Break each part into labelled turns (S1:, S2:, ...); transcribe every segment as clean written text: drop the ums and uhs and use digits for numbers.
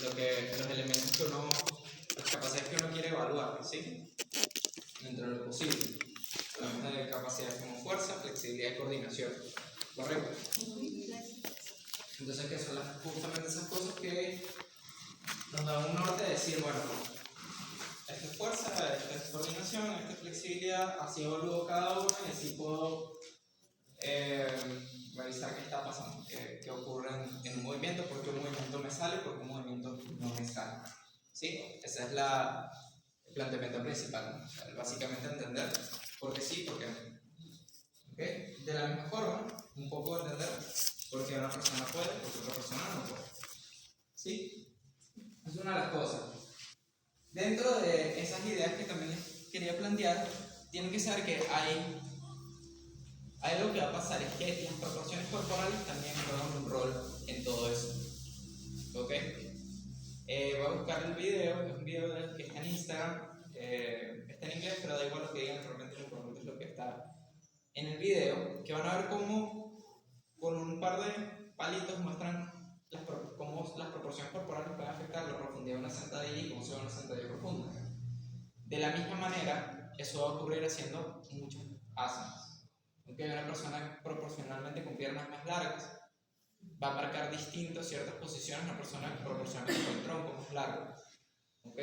S1: los elementos que uno, las capacidades que uno quiere evaluar, ¿sí? Dentro de lo posible. Hablamos de capacidades como fuerza, flexibilidad y coordinación, ¿correcto? Entonces, ¿qué son justamente esas cosas que nos dan un norte de decir, bueno, esta es fuerza, esta es coordinación, esta es flexibilidad, así evalúo cada una y así puedo revisar qué está pasando, qué ocurre en un movimiento, por qué un movimiento me sale, por qué un movimiento no me sale. ¿Sí? Ese es el planteamiento principal, ¿no? O sea, básicamente entender por qué sí, por qué no. ¿Okay? De la misma forma, un poco entender por qué una persona puede, por qué otra persona no puede. ¿Sí? Es una de las cosas. Dentro de esas ideas que también les quería plantear, tienen que saber que hay algo que va a pasar, es que las proporciones corporales también juegan un rol en todo eso. ¿Ok? Voy a buscar el video, es un video que está en Instagram, está en inglés, pero da igual lo que digan, realmente lo importante es lo que está en el video, que van a ver cómo con un par de palitos muestran cómo las proporciones corporales pueden afectar la profundidad de una sentadilla y cómo se ve una sentadilla profunda. De la misma manera, eso va a ocurrir haciendo muchas asanas. Aunque una persona proporcionalmente con piernas más largas va a marcar distinto ciertas posiciones a una persona proporcionalmente con el tronco más largo. ¿Ok?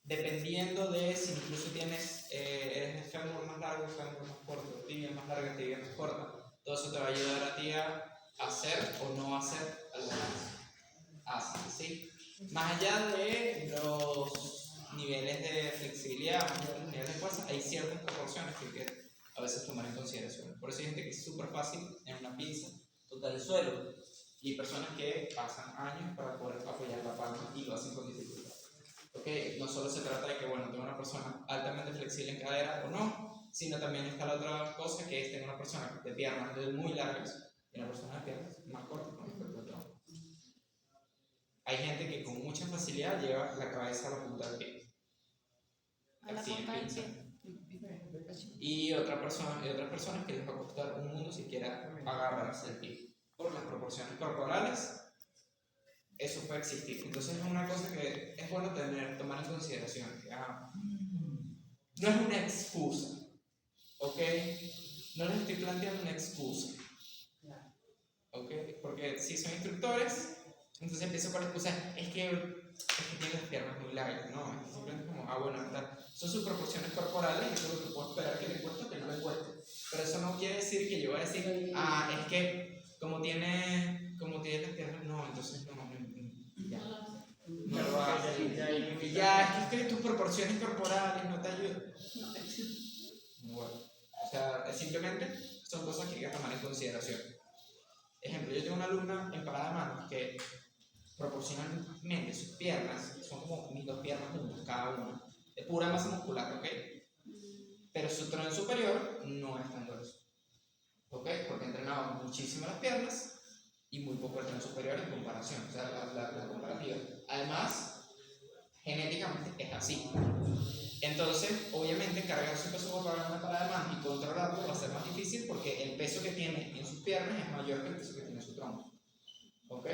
S1: Dependiendo de si incluso eres el fémur más largo, el fémur más corto, tibia más larga, tibia más corta. Todo eso te va a ayudar a ti a hacer o no hacer algunas asanas, ¿sí? Más allá de los niveles de flexibilidad, los niveles de fuerza, hay ciertas proporciones que hay que a veces tomar en consideración. Por eso hay gente que es súper fácil en una pinza tocar el suelo y hay personas que pasan años para poder apoyar la palma y lo hacen con dificultad. Okay, no solo se trata de que, bueno, tengo una persona altamente flexible en cadera o no, sino también está la otra cosa que es tener una persona de piernas muy largas y una persona de piernas más cortas con respecto al tronco. Hay gente que con mucha facilidad lleva la cabeza a la punta del pie. Así en pinza. Y otras personas que les va a costar un mundo siquiera agarrarse el pie. Por las proporciones corporales, eso puede existir. Entonces es una cosa que es bueno tomar en consideración. No es una excusa, ¿ok? No les estoy planteando una excusa, ¿ok? Porque si son instructores, entonces empiezo con la excusa, es que tienen las piernas muy largas, ¿no? Es simplemente como, bueno, son sus proporciones corporales, eso es lo que puedo esperar que le cueste o que no le cueste. Pero eso no quiere decir que yo voy a decir, es que como tiene las piernas, no, entonces no lo haces. Ya, es que tus proporciones corporales no te ayudan. Bueno, o sea, simplemente son cosas que hay que tomar en consideración. Ejemplo, yo tengo una alumna en parada de manos que proporcionalmente sus piernas son como mis dos piernas juntas, cada una, de pura masa muscular, ¿ok? Pero su tren superior no es tan grueso, ¿ok? Porque entrenaba muchísimo las piernas y muy poco el tren superior en comparación, o sea, la comparativa. Además, genéticamente es así. Entonces, obviamente, cargar su peso corporal en una parada de manos y controlarlo va a ser más difícil porque el peso que tiene en sus piernas es mayor que el peso que tiene en su tronco. ¿Ok?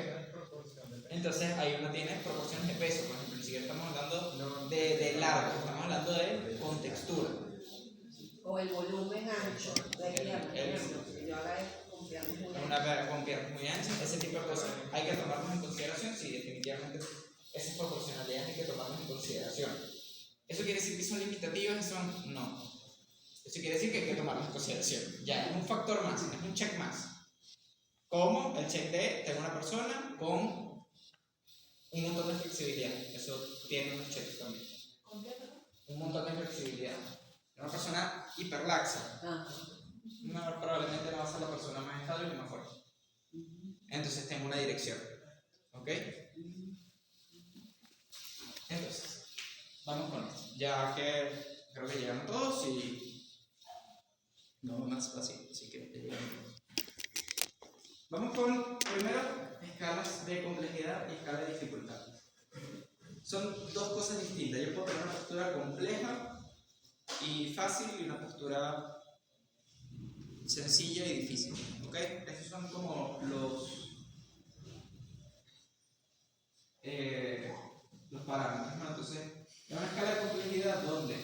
S1: Entonces, ahí uno tiene proporciones de peso, por ejemplo, ni siquiera estamos hablando de largo, estamos hablando de contextura.
S2: O el volumen ancho de piernas. Yo haga con piernas muy anchas.
S1: Con piernas muy anchas, ese tipo de cosas hay que tomarlos en consideración. Sí, definitivamente esas proporcionalidades hay que tomarlas en consideración. ¿Eso quiere decir que son limitativas? No. Eso quiere decir que hay que tomarlas en consideración. Ya, es un factor más, es un check más. Como el check de tengo una persona con un montón de flexibilidad. Eso tiene unos checks también.
S2: ¿Con qué?
S1: Un montón de flexibilidad. Una persona hiperlaxa. No, probablemente no va a ser la persona más estable y más fuerte. Entonces tengo una dirección. ¿Ok? Entonces, vamos con esto. Ya que creo que llegaron todos y no más fácil, así que ya llegaron todos. Vamos con primero escalas de complejidad y escala de dificultad. Son dos cosas distintas. Yo puedo tener una postura compleja y fácil y una postura sencilla y difícil. ¿Ok? Estos son como donde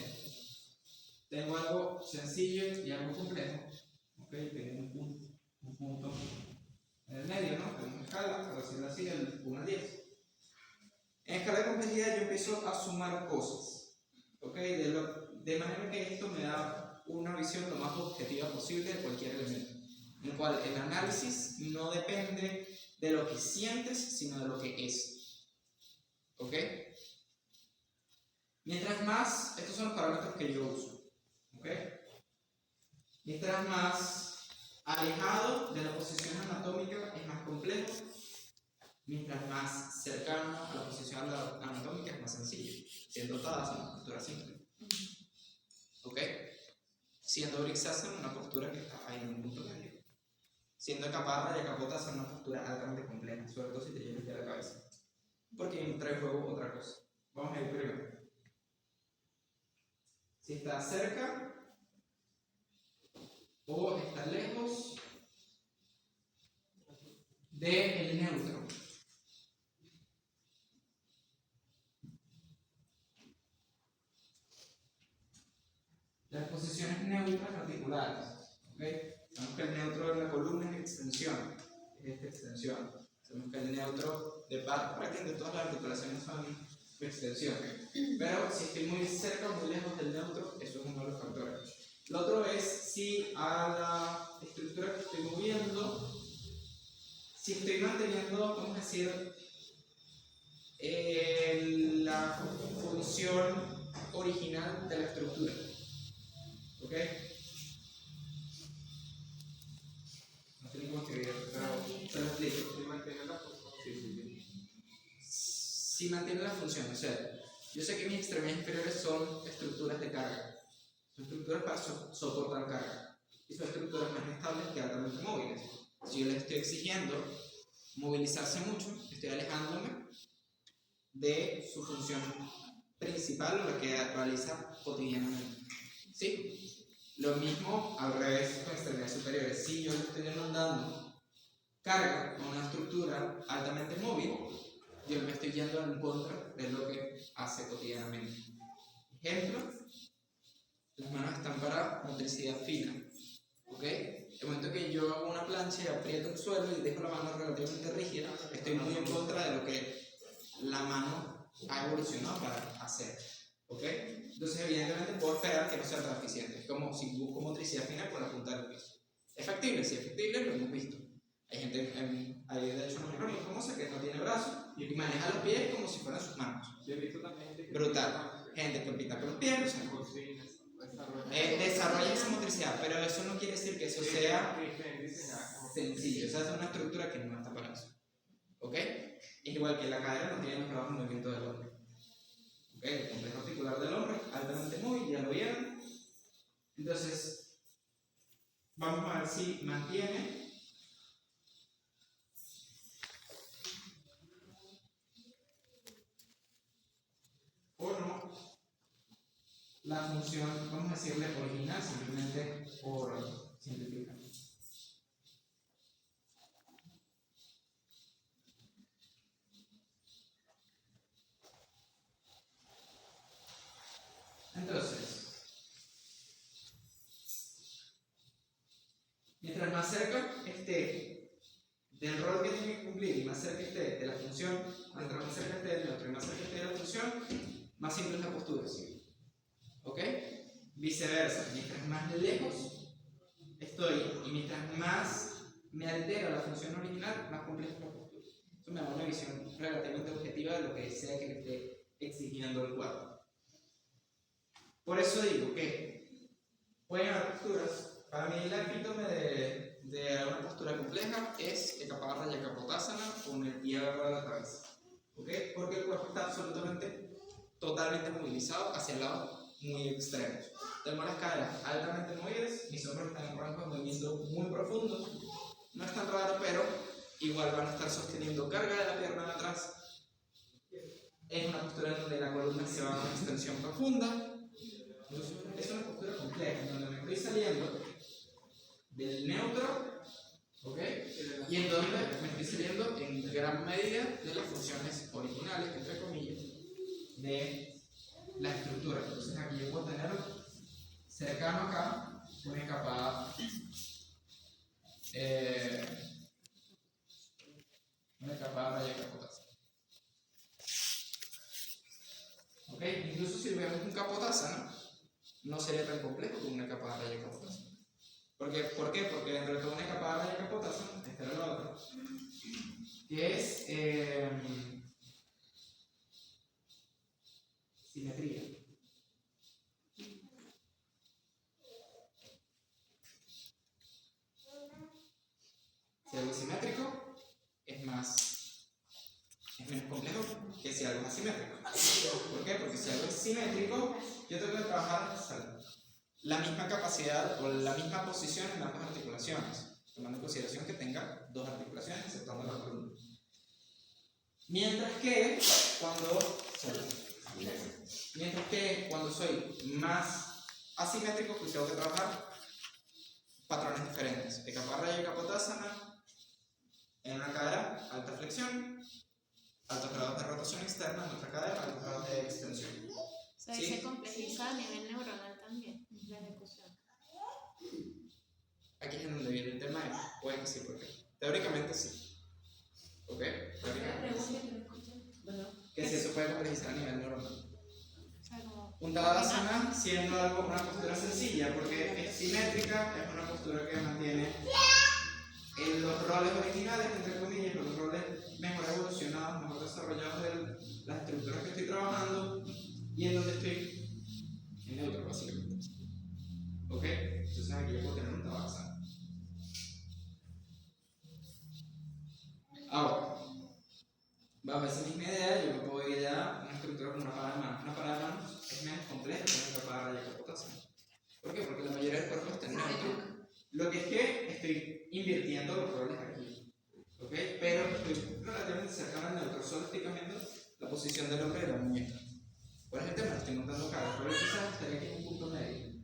S1: tengo algo sencillo y algo complejo. Ok, tengo un punto en el medio, ¿no? Tengo una escala, por decirlo así, del 1 al 10. En escala de complejidad yo empiezo a sumar cosas. Ok, de manera que esto me da una visión lo más objetiva posible de cualquier elemento, en el cual el análisis no depende de lo que sientes, sino de lo que es. ¿Ok? Mientras más, estos son los parámetros que yo uso. ¿Ok? Mientras más alejado de la posición anatómica es más complejo, mientras más cercano a la posición anatómica es más sencillo, siendo todas una postura simple. ¿Ok? Siendo Brixasen una postura que está ahí en un punto medio. Siendo Caparra y Capotasen una postura altamente compleja, sobre todo si te llevas de la cabeza. Porque entra en juego otra cosa. Vamos a ir primero. Si está cerca o está lejos del neutro. Las posiciones neutras articulares. ¿Okay? Sabemos que el neutro de la columna es extensión. Es esta extensión. Sabemos que el neutro de prácticamente todas las articulaciones son extensión. Pero si estoy muy cerca o muy lejos del neutro, eso es uno de los factores. Lo otro es si a la estructura que estoy moviendo, si estoy manteniendo, vamos a decir, la función original de la estructura. ¿Ok? No sé ni cómo escribir, pero se lo explico.
S3: Si mantiene la función.
S1: Si mantiene la función, o sea, yo sé que mis extremidades inferiores son estructuras de carga. Son estructuras para soportar carga. Y son estructuras más estables que altamente móviles. Si yo les estoy exigiendo movilizarse mucho, estoy alejándome de su función principal o la que realiza cotidianamente. ¿Sí? Lo mismo al revés con extremidades superiores. Si yo le estoy demandando carga a una estructura altamente móvil, yo me estoy yendo en contra de lo que hace cotidianamente. Ejemplo, las manos están para motricidad fina. ¿Ok? El momento que yo hago una plancha y aprieto el suelo y dejo la mano relativamente rígida, estoy muy en contra de lo que la mano ha evolucionado para hacer. ¿Ok? Entonces, evidentemente, puedo esperar que no sea tan eficiente. Es como si busco motricidad fina con la punta del piso. ¿Es factible? Sí, es factible, lo hemos visto. Hay gente, hay de hecho una mujer muy famosa que no tiene brazos y maneja los pies como si fueran sus manos.
S3: Yo he visto también gente que
S1: Brutal. Gente que pinta con los pies, o sea, desarrolla esa motricidad, pero eso no quiere decir que eso sea sencillo. O sea, es una estructura que no está para eso. ¿Ok? Es igual que la cadera no tiene los brazos en movimiento del hombre. ¿Ok? El complejo articular del hombre, altamente móvil, ya lo vieron. Entonces, vamos a ver si mantiene o no la función, vamos a decirle original, simplemente por simplificar. Entonces, mientras más cerca esté del rol que tiene que cumplir y más cerca esté de la función, mientras más cerca esté del neutro y más cerca esté de la función, más simple es la postura, ¿sí? ¿Ok? Viceversa, mientras más lejos estoy y mientras más me altera la función original, más compleja es la postura. Eso me da una visión relativamente objetiva de lo que sea que le esté exigiendo el cuerpo. Por eso digo que pueden haber posturas. Para mí, la epítome de una postura compleja es Ekaparra y Kapotasana con el pie agarrado a la cabeza. ¿Ok? Porque el cuerpo está absolutamente, totalmente movilizado hacia el lado muy extremos. Tengo las caderas altamente movidas, mis hombros están en rango de movimiento muy profundo. No es tan raro, pero igual van a estar sosteniendo carga de la pierna de atrás. Es una postura en donde la columna se va a una extensión profunda. Es una postura compleja, en donde me estoy saliendo del neutro, ¿ok? Y en donde me estoy saliendo en gran medida de las funciones originales, entre comillas, de la estructura. Entonces aquí yo puedo tener cercano acá una capa raya capotasa. ¿Ok? Incluso si vemos un capotasa, no sería tan complejo como una capa raya capotasa. ¿Por qué? Porque dentro de toda una capa raya capotasa, esta era la otra, que es simetría. Si algo es simétrico, es menos complejo que si algo es asimétrico. ¿Por qué? Porque si algo es simétrico, yo tengo que trabajar la misma capacidad o la misma posición en ambas articulaciones, tomando en consideración que tenga dos articulaciones, exceptuando la columna. Mientras que cuando soy más asimétrico, pues tengo que trabajar patrones diferentes. De capa raya y capotasana, en una cadera, alta flexión, altos grados de rotación externa, en otra cadera, altos grados de extensión.
S4: O sea,
S1: ¿Sí?
S4: se complejiza a nivel neuronal también, la ejecución.
S1: Aquí es en donde viene el tema de puede que sí, porque teóricamente sí. ¿Ok? Teóricamente sí. Que si eso puede complejizar a nivel neuronal.
S4: O sea, como
S1: Un Tadasana siendo algo, una postura sencilla, porque es simétrica, es una postura que mantiene los roles originales, entre comillas, los roles mejor evolucionados, mejor desarrollados de las estructuras que estoy trabajando y en donde estoy en neutro, básicamente. ¿Ok? Entonces aquí yo puedo tener un Tadasana. Ahora, bajo esa misma idea, yo me puedo ir a una estructura como una parada de manos. Una parada de manos es menos compleja que una capa raya capotasana. ¿Por qué? Porque la mayoría del cuerpo está en neutro. Lo que es que estoy invirtiendo los roles aquí. ¿Ok? Pero estoy relativamente cercano al neutro. Solo estoy cambiando la posición del hombre y de la muñeca. ¿Cuál es el tema? Estoy montando cara. Pero quizás estaría aquí en un punto medio.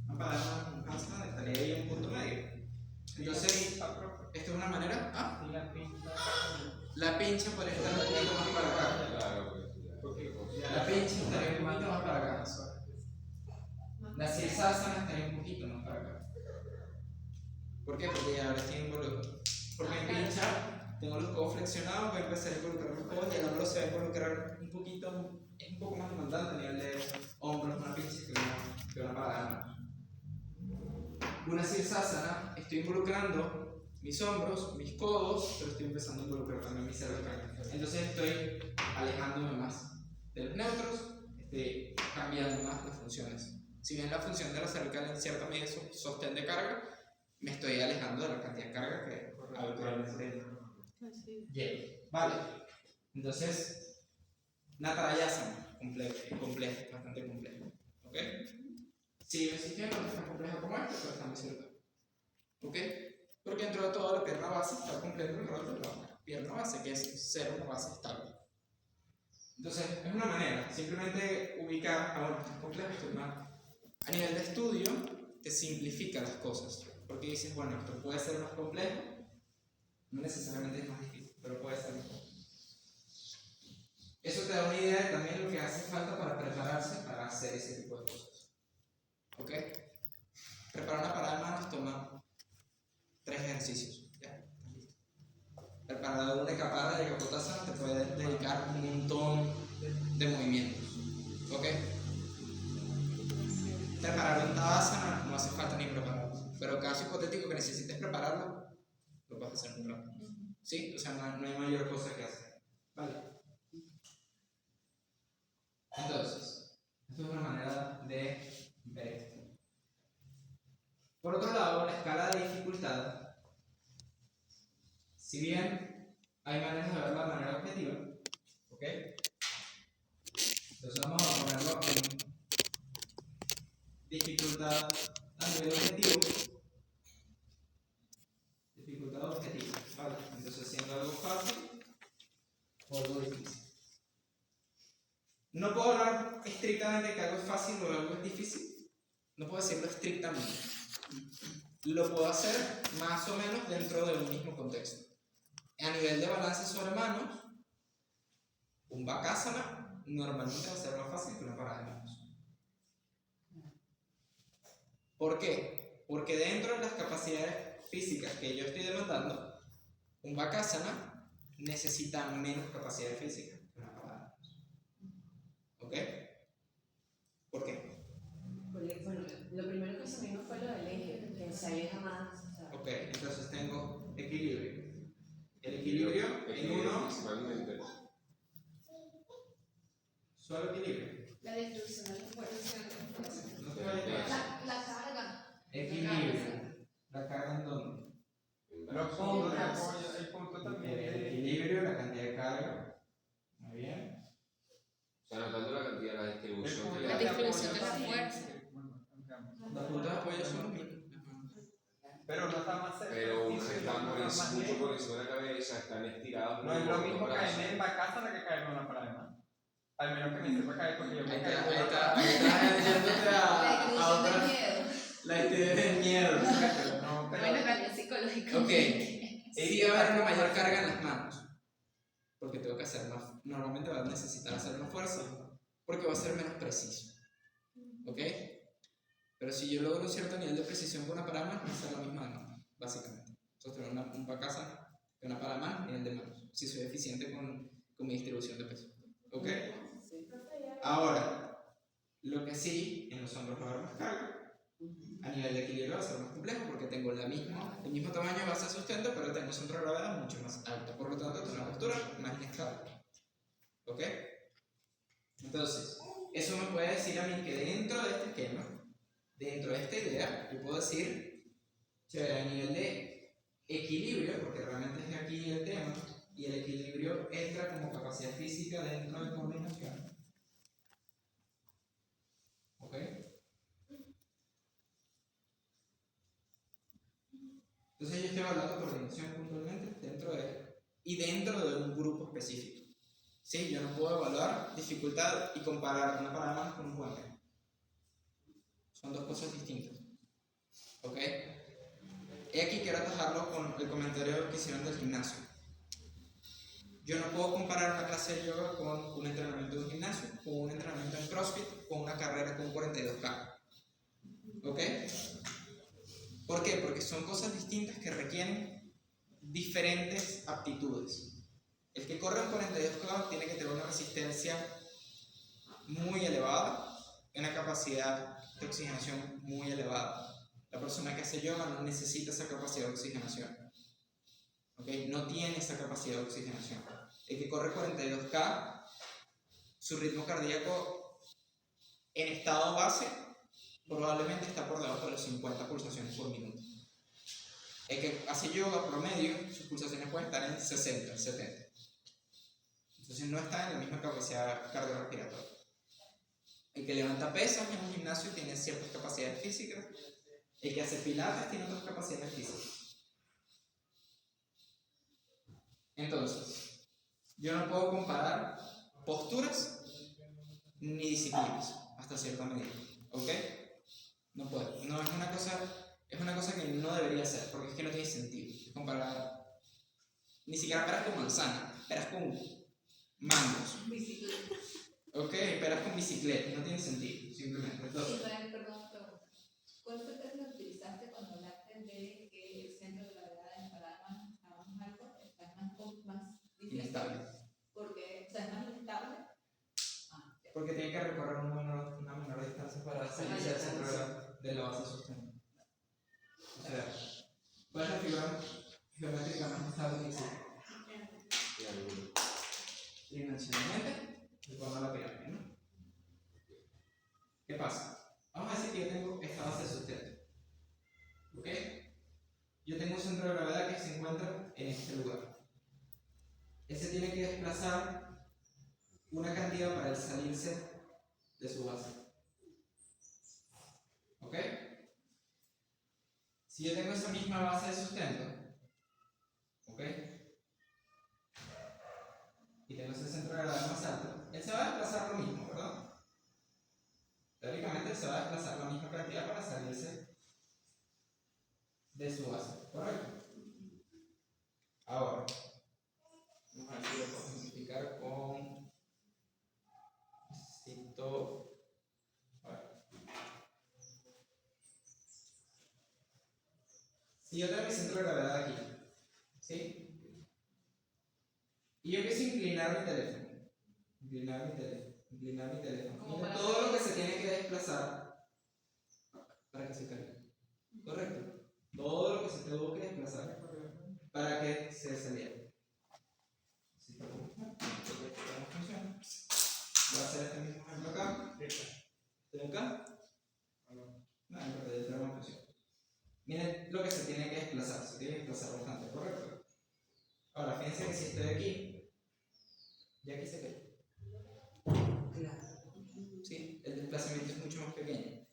S1: Una parada de manos estaría ahí en un punto medio. Entonces, esto es una manera. ¿Ah? La pincha podría estar un poquito más para acá. La pincha estaría un poquito más para acá. La sirsasana estaría un poquito más para acá. ¿Por qué? Porque ya ahora estoy involucrado. Porque en pincha tengo los codos flexionados, voy a empezar a involucrar los codos y el hombro se va a involucrar un poquito, es un poco más demandante a nivel de hombros, una pincha que una parada. Una sirsasana, estoy involucrando mis hombros, mis codos, pero estoy empezando a involucrar también mi cervical. Entonces estoy alejándome más de los neutros, estoy cambiando más las funciones. Si bien la función de la cervical en cierta medida es sostén de carga, me estoy alejando de la cantidad de carga que habitualmente llevo. Vale, entonces, Natayasana, complejo, bastante complejo. ¿Ok? Si el sistema no es tan complejo como este, pero está muy cerca. ¿Ok? Porque dentro de todo la pierna base está cumpliendo el rol de la pierna base, que es ser una base estable. Entonces, es una manera, simplemente ubicar, ahora esto es complejo, esto es más. A nivel de estudio, te simplifica las cosas. Porque dices, bueno, esto puede ser más complejo, no necesariamente es más difícil, pero puede ser mejor. Eso te da una idea de también lo que hace falta para prepararse para hacer ese tipo de cosas. ¿Ok? Preparar una parada de manos toma 3 ejercicios. ¿Ya? Preparar una capa de capotasana te puede dedicar un montón de movimientos. ¿Ok? Preparar un Tadasana no hace falta ni prepararlo. Pero caso hipotético que necesites prepararlo, lo puedes hacer muy rápido. ¿Sí? O sea, no hay mayor cosa que hacer. ¿Vale? Entonces, esto es una manera de ver esto. Por otro lado, la escala de dificultad, si bien hay maneras de verla de manera objetiva, ¿ok? Entonces vamos a ponerlo en dificultad a nivel objetivo. Dificultad objetiva, ¿vale? Entonces, siendo algo fácil o algo difícil. No puedo hablar estrictamente que algo es fácil o algo es difícil. No puedo decirlo estrictamente. Lo puedo hacer más o menos dentro de un mismo contexto. A nivel de balance sobre manos, Un Bakasana normalmente va a ser más fácil que una parada de manos. ¿Por qué? Porque dentro de las capacidades físicas que yo estoy demandando, un Bakasana necesita menos capacidad física que una parada de manos. ¿Ok? ¿Por qué?
S2: Porque, bueno, lo primero que se me vino fue lo del eje, que se aleja más. O sea,
S1: Ok, entonces tengo equilibrio. El equilibrio en uno,
S5: Principalmente.
S1: solo equilibrio.
S4: La distribución de la fuerza.
S1: No te vayas a
S4: La carga.
S1: equilibrio. ¿La carga en dónde?
S3: Los puntos de apoyo, el punto también
S1: El
S3: es
S1: equilibrio, la cantidad de carga. Muy bien.
S5: O sea, no tanto la cantidad, la distribución que le
S4: La
S5: da.
S4: distribución de la fuerza.
S1: Los puntos de apoyo son los mismos.
S3: Pero no está más cerca.
S5: Pero unos
S3: sí,
S5: están
S3: no
S5: por
S3: está más
S5: mucho
S3: lejos.
S5: por encima de la cabeza, están estirados.
S3: No es lo mismo
S5: brazos.
S3: caerme en Bakasana que caerme en una parada de mano. Al menos que me sepa caer porque yo me
S1: Ahí
S3: caigo
S1: está,
S3: en
S1: ahí
S3: una
S1: está,
S3: parada.
S1: ahí está yéndote
S4: La
S1: a
S4: distribución del
S1: otra.
S4: miedo.
S1: La idea del miedo.
S3: No, pero
S4: Bueno, también psicológico.
S1: Ok. Sí va a haber una mayor carga en las manos. Porque tengo que hacer más. Normalmente va a necesitar hacer más fuerza. Porque va a ser menos preciso. ¿Ok? Pero si yo logro un cierto nivel de precisión con una parada de manos, va a ser la misma de manos, básicamente. Entonces tengo un Bakasana y una parada de manos y el de manos. Si soy eficiente con mi distribución de peso. ¿Ok? Ahora, lo que sí, en los hombros va a haber más carga. A nivel de equilibrio va a ser más complejo porque tengo el mismo tamaño de base de sustento, pero tengo un centro de gravedad mucho más alto. Por lo tanto, tengo una postura más inestable. ¿Ok? Entonces, eso me puede decir a mí que dentro de este esquema, dentro de esta idea, yo puedo decir, chévere, a nivel de equilibrio, porque realmente es aquí el tema, y el equilibrio entra como capacidad física dentro de coordinación. ¿Ok? Entonces yo estoy hablando de coordinación puntualmente dentro de un grupo específico. ¿Sí? Yo no puedo evaluar dificultad y comparar una parada de manos con un puente. Son dos cosas distintas. ¿Ok? Y aquí quiero atajarlo con el comentario que hicieron del gimnasio. Yo no puedo comparar una clase de yoga con un entrenamiento de un gimnasio, con un entrenamiento en CrossFit, con una carrera con 42K. ¿Ok? ¿Por qué? Porque son cosas distintas que requieren diferentes aptitudes. El que corre un 42K tiene que tener una resistencia muy elevada, una capacidad de oxigenación muy elevada. La persona que hace yoga no necesita esa capacidad de oxigenación. ¿Okay? No tiene esa capacidad de oxigenación. El que corre 42K, su ritmo cardíaco en estado base probablemente está por debajo de las 50 pulsaciones por minuto. El que hace yoga promedio, sus pulsaciones pueden estar en 60, 70. Entonces no está en la misma capacidad cardiorrespiratoria. El que levanta pesas en un gimnasio tiene ciertas capacidades físicas. El que hace pilates tiene otras capacidades físicas. Entonces, yo no puedo comparar posturas ni disciplinas hasta cierta medida. ¿Ok? No puedo. No es una cosa que no debería ser, porque es que no tiene sentido. Es comparar. Ni siquiera peras con manzana, peras con mangos.
S4: Bicicleta.
S1: Ok, peras con bicicleta, no tiene sentido, simplemente. Entonces,
S4: Israel, perdón, ¿cuál fue el término que utilizaste cuando hablaste de que el centro de gravedad en paradas estaba más alto, está más difícil?
S1: inestable.
S4: Porque, o sea, es más inestable.
S1: Porque tiene que recorrer una menor distancia para salirse del centro de la base de sustento. O sea, ¿cuál es la figura geométrica más estable que existe? Tridimensionalmente, en torno a la pirámide, ¿no? ¿Qué pasa? Vamos a decir que yo tengo esta base de sustento. ¿Ok? Yo tengo un centro de gravedad que se encuentra en este lugar. Ese tiene que desplazar una cantidad para el salirse de su base. ¿Ok? Si yo tengo esa misma base de sustento, ¿ok? Y tengo ese centro de gravedad más alto, él se va a desplazar lo mismo, ¿verdad? Teóricamente se va a desplazar la misma cantidad para salirse de su base, ¿correcto? Ahora, vamos a ver si lo puedo simplificar con centro de gravedad aquí. ¿Sí? Y yo quise inclinar mi teléfono. Inclinar mi teléfono. Mira todo lo que se tiene que desplazar para que se cargue. Correcto. Todo lo que se tuvo que desplazar para que se saliera. Si funciona. Voy a hacer este mismo ejemplo acá. ¿Estoy acá? No, en realidad no funciona. Miren lo que se tiene que desplazar. Se tiene que desplazar bastante, ¿correcto? Ahora, fíjense que si estoy aquí, ya aquí se cae. ¿Sí? El desplazamiento es mucho más pequeño.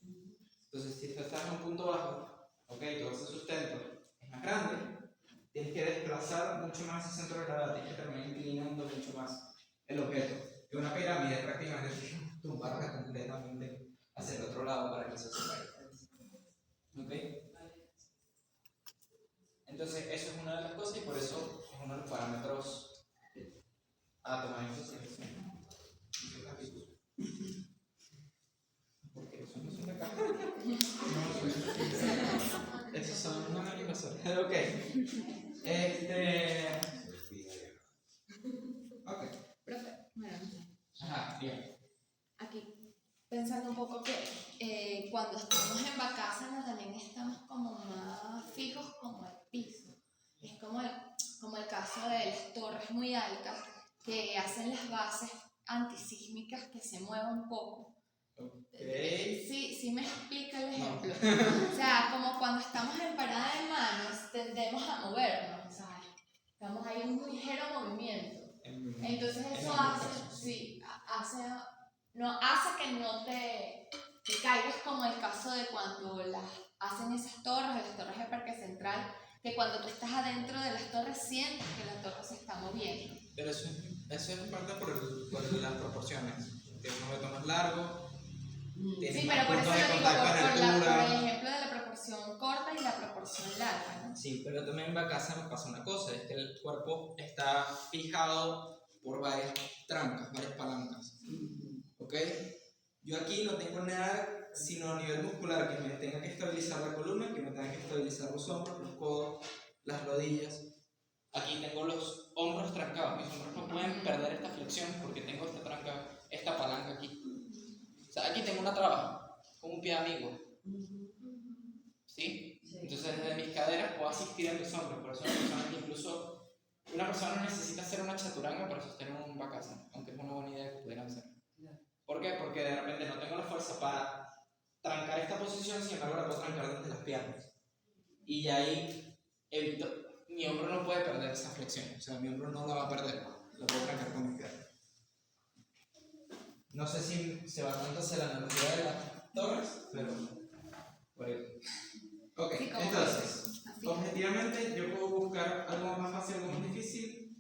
S1: Entonces, si tú estás en un punto bajo, ok, todo ese sustento es más grande, tienes que desplazar mucho más ese centro de gravedad, tienes que terminar inclinando mucho más el objeto. Que una pirámide prácticamente tienes que tumbarla completamente hacia el otro lado para que eso se caiga. ¿Ok? Entonces, eso es una de las cosas y por eso es uno de los parámetros a tomar en consideración. Porque eso no son de acá. Esos son unos animadores. Ok. Ok.
S6: Profe, bueno,
S1: Ajá, bien.
S6: aquí pensando un poco que cuando estamos en vacaciones también estamos como más fijos como el piso. Es como el caso de las torres muy altas que hacen las bases antisísmicas que se mueven un poco.
S1: Okay.
S6: Sí me explica el ejemplo. O sea, como cuando estamos en parada de manos tendemos a movernos, ¿sabes? Estamos ahí en un ligero movimiento. Entonces eso hace que no te caigas como el caso de cuando hacen esas torres, las torres de Parque Central, que cuando tú estás adentro de las torres sientes que la torre se está moviendo.
S1: Pero eso es en parte por las proporciones. Tiene un objeto más largo.
S6: Sí, pero por eso lo digo, por el ejemplo de la proporción corta y la proporción larga, ¿no?
S1: Sí, pero también en vacaza nos pasa una cosa, es que el cuerpo está fijado por varias trancas, varias palancas. ¿Ok? Yo aquí no tengo nada sino a nivel muscular que me tenga que estabilizar la columna, que me tenga que estabilizar los hombros, los codos, las rodillas. Aquí tengo los hombros trancados, mis hombros no pueden perder esta flexión porque tengo esta tranca, esta palanca aquí. O sea, aquí tengo una traba, con un pie amigo. ¿Sí? Entonces desde mis caderas puedo asistir a mis hombros, por eso incluso una persona no necesita hacer una chaturanga para sostener un vacación, aunque es una buena idea que pudieran hacer. ¿Por qué? Porque de repente no tengo la fuerza para trancar esta posición, sin embargo la puedo trancar desde las piernas. Y ya ahí evito, mi hombro no puede perder esa flexión, o sea, mi hombro no la va a perder, la puedo trancar con mis piernas. No sé si se va tanto hacia la analogía de las torres, pero bueno. Ok,
S6: Sí,
S1: entonces,
S6: así.
S1: objetivamente, ¿yo puedo buscar algo más fácil, algo más difícil?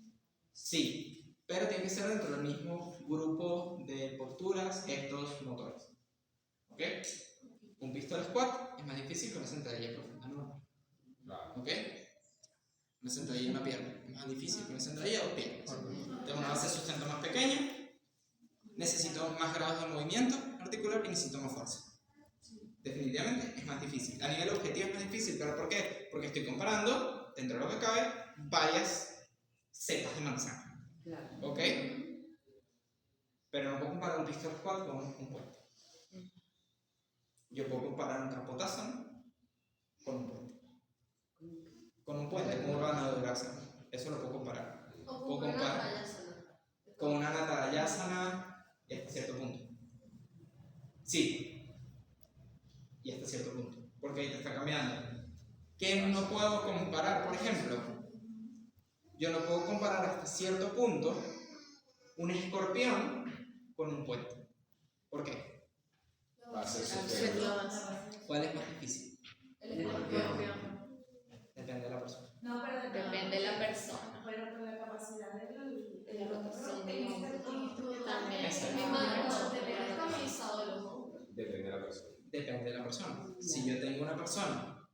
S1: Sí, pero tiene que ser dentro del mismo grupo de posturas, gestos, motores. ¿Ok? Un pistol squat es más difícil que una sentadilla profunda, ¿no? ¿Ok? Una sentadilla en una pierna es más difícil que una sentadilla o piernas. Tengo una base de sustento más pequeña, necesito más grados de movimiento articular y necesito más fuerza. Definitivamente es más difícil. A nivel objetivo es más difícil, ¿pero por qué? Porque estoy comparando, dentro de lo que cabe, varias cepas de manzana.
S2: Claro.
S1: ¿Ok? Pero no puedo comparar un pistol squat con un puente. Yo puedo comparar un capotasana con un puente. Con un puente, con un ranadurasana. Eso lo puedo comparar. Puedo comparar con una natarayasana y hasta cierto punto. Sí. Y hasta cierto punto, porque ahí te está cambiando. ¿Qué no puedo comparar? Por ejemplo, yo no puedo comparar hasta cierto punto un escorpión con un puente. ¿Por qué? ¿Cuál es más difícil?
S4: El escorpión.
S1: Depende de la persona.
S4: No, pero
S6: Depende de la persona.
S4: Pero por la capacidad de
S6: La rotación del hombro.
S4: también.
S5: Depende de la persona.
S1: Depende de la persona. Si yo tengo una persona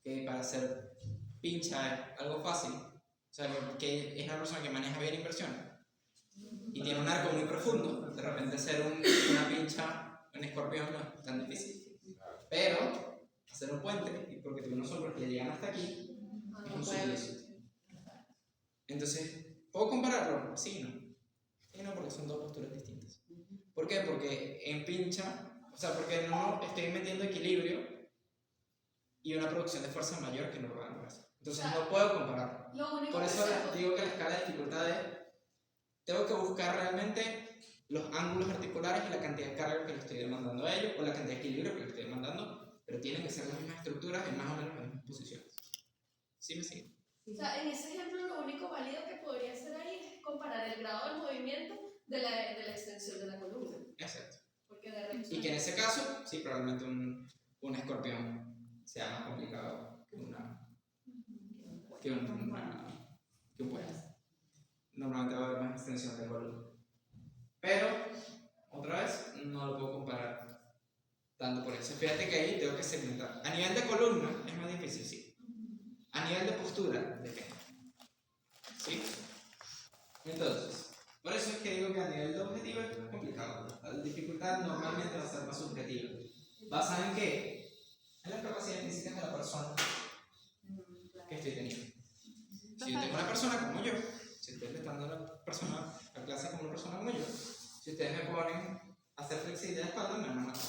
S1: que para hacer pincha es algo fácil, o sea, que es una persona que maneja bien inversión y tiene un arco muy profundo, de repente hacer una pincha, un escorpión no es tan difícil. Pero hacer un puente, porque tengo unos hombros que llegan hasta aquí, Entonces, ¿puedo compararlo? Sí, no. Sí, no, porque son dos posturas distintas. ¿Por qué? Porque en pincha, o sea, porque no estoy metiendo equilibrio y una producción de fuerza mayor que no lo hago. Entonces no puedo compararlo.
S6: Lo único
S1: Por
S6: que
S1: eso
S6: se-
S1: digo que la escala de dificultad es, tengo que buscar realmente los ángulos articulares y la cantidad de carga que le estoy demandando a ellos, o la cantidad de equilibrio que le estoy demandando, pero tienen que ser las mismas estructuras en más o menos las mismas posiciones. ¿Sí me sigue?
S6: O sea, en ese ejemplo lo único válido que podría hacer ahí es comparar el grado del movimiento de la extensión de la columna.
S1: Exacto.
S6: Porque de resto...
S1: Y que en ese caso, sí, probablemente un escorpión sea más complicado que un puente. Normalmente va a haber más extensión de columna. Pero, otra vez, no lo puedo comparar tanto por eso. Fíjate que ahí tengo que segmentar. A nivel de columna es más difícil, sí. A nivel de postura, depende. ¿Sí? Entonces, por eso es que digo que a nivel de objetivo es complicado. La dificultad normalmente va a ser más subjetiva. ¿Basada en qué? En las capacidades físicas de la persona que estoy teniendo. Si yo tengo una persona como yo, si estoy prestando a clase como una persona como yo, si ustedes me ponen a hacer flexibilidad de espalda, me van a matar.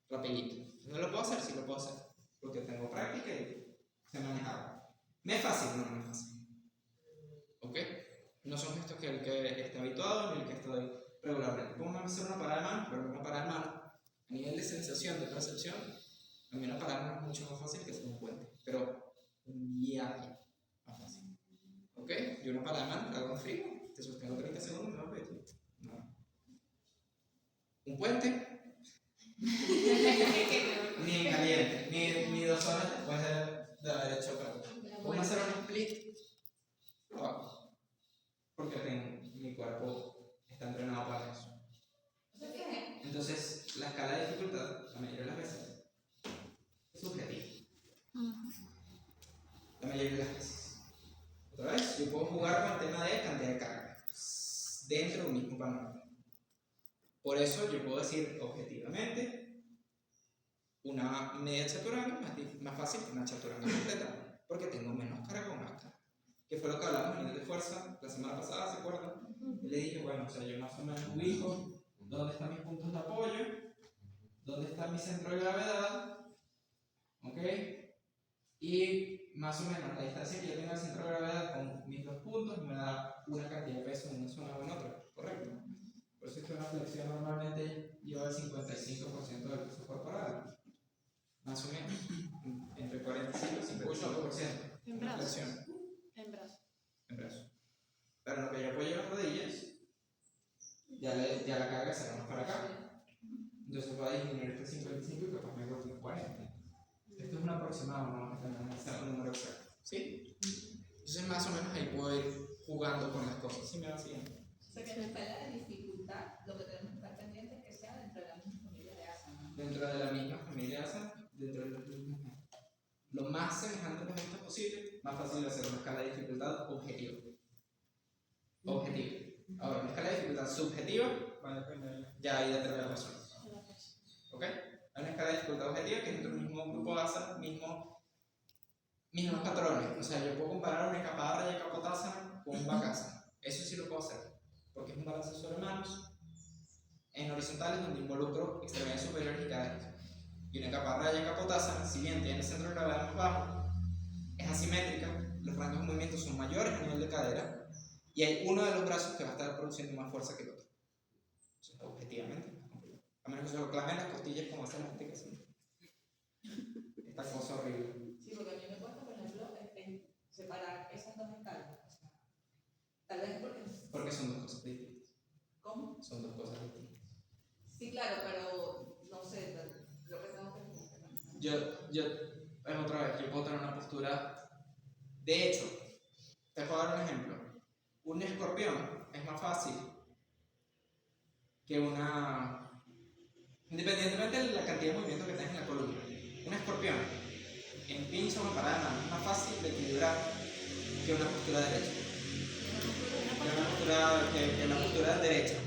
S1: Rapidito. ¿No lo puedo hacer? Sí lo puedo hacer. Porque tengo práctica y sé manejar. ¿Me es fácil? No, no es fácil. ¿Ok? No son gestos que el que esté habituado ni el que estoy regularmente. Pongo a hacer una parada de mano, pero una parada de mano, a nivel de sensación, de percepción, a mí una parada de mano es mucho más fácil que hacer un puente. Pero un viaje más fácil. ¿Ok? Yo una parada de mano, la hago en frío, te sostengo 30 segundos, me voy a pedir. No. Un puente, ni en caliente, ni 2 horas después de haber hecho práctica. ¿Cómo hacer un split? Lo hago. Porque mi cuerpo está entrenado para eso. Entonces, la escala de dificultad, la mayoría de las veces, es subjetiva. La mayoría de las veces. Otra vez, yo puedo jugar con el tema de cantidad de carga dentro de un mismo panorama. Por eso yo puedo decir objetivamente, una media chaturanga es más fácil que una chaturanga completa, porque tengo menos carga o más carga. Que fue lo que hablamos a nivel de fuerza la semana pasada, ¿se acuerdan? Y le dije, bueno, o sea, yo más o menos ubico dónde están mis puntos de apoyo, dónde está mi centro de gravedad, ¿ok? Y más o menos la distancia que yo tengo al centro de gravedad con mis 2 puntos me da una cantidad de peso en una zona o en otra, ¿correcto? Por eso es que una flexión normalmente lleva el 55% del peso corporal, más o menos, entre 45 y 58%.
S6: En
S1: Una
S6: brazos.
S1: flexión.
S6: En brazos.
S1: En brazo. Pero en lo que yo apoyo las rodillas, ya la carga se va más para acá. Entonces voy a disminuir este 55 y capaz me vuelvo en 40. Esto es un aproximado, no vamos a tener un número exacto. ¿Sí? Entonces más o menos ahí puedo ir jugando con las cosas. ¿Sí me va siguiendo?
S4: O sea que en la escala de dificultad, lo que tenemos que estar pendiente es que sea dentro de la misma familia de asana.
S1: Dentro de la misma familia asana, dentro de los mismos gestos. Lo más semejante a los gestos posible, más fácil de hacer una escala de dificultad objetiva. Objetiva. Ahora, una escala de dificultad subjetiva, ya ahí dentro de la persona. ¿Ok? Hay una escala de dificultad objetiva que es dentro del mismo grupo de asana, mismos patrones. O sea, yo puedo comparar una caparra y capotasana con un bakasana. Eso sí lo puedo hacer, porque es un balance sobre manos en horizontales donde involucro extremidades superiores y caderas. Y una caparra y capotasana, si bien tiene el centro de gravedad más bajo, es asimétrica, los rangos de movimiento son mayores a nivel de cadera y hay uno de los brazos que va a estar produciendo más fuerza que el otro. Entonces, objetivamente, es más complicado. A menos que se lo claven las costillas como hace la gente que hace esta cosa horrible.
S4: Sí, porque a mí me cuesta, por ejemplo, separar esas dos escalas. O sea, tal vez
S1: Porque son 2 cosas distintas.
S4: ¿Cómo?
S1: Son 2 cosas distintas.
S4: Sí, claro, pero no sé, lo que tengo que
S1: Otra vez, yo puedo tener una postura. De hecho, te puedo dar un ejemplo. Un escorpión es más fácil que una. Independientemente de la cantidad de movimiento que tengas en la columna, un escorpión en pincha o en parada de mano es más fácil de equilibrar que una postura derecha. Que una postura derecha.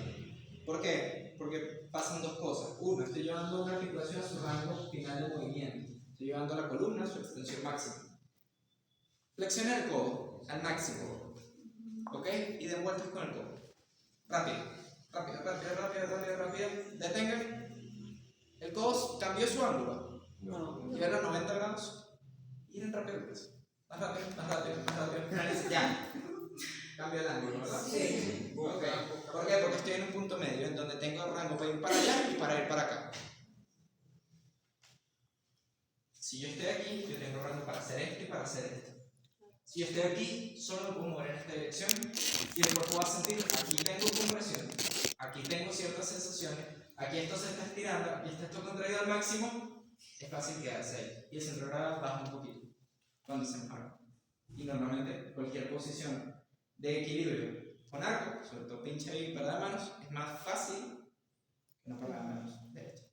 S1: ¿Por qué? Porque pasan 2 cosas. Uno, estoy llevando una articulación a su rango final de movimiento. Estoy llevando la columna a su extensión máxima. Flexioné el codo al máximo. ¿Ok? Y den vueltas con el codo. Rápido. Detengan. El codo cambió su ángulo.
S2: No.
S1: Llevan a 90 grados. Y den rápido el peso. Más rápido. Ya. Cambio el ángulo, ¿verdad?
S2: Sí.
S1: Ok. ¿Por qué? Porque estoy en un punto medio en donde tengo rango para ir para allá y para ir para acá. Si yo estoy aquí, yo tengo rango para hacer esto y para hacer esto. Si yo estoy aquí, solo me puedo mover en esta dirección y el cuerpo va a sentir, aquí tengo compresión, aquí tengo ciertas sensaciones, aquí esto se está estirando, aquí está esto contraído al máximo, es fácil quedarse ahí. Y el centro de gravedad baja un poquito cuando se enmarca. Y normalmente cualquier posición de equilibrio con arco, sobre todo pincha y parada de manos, es más fácil que una parada de manos derecha.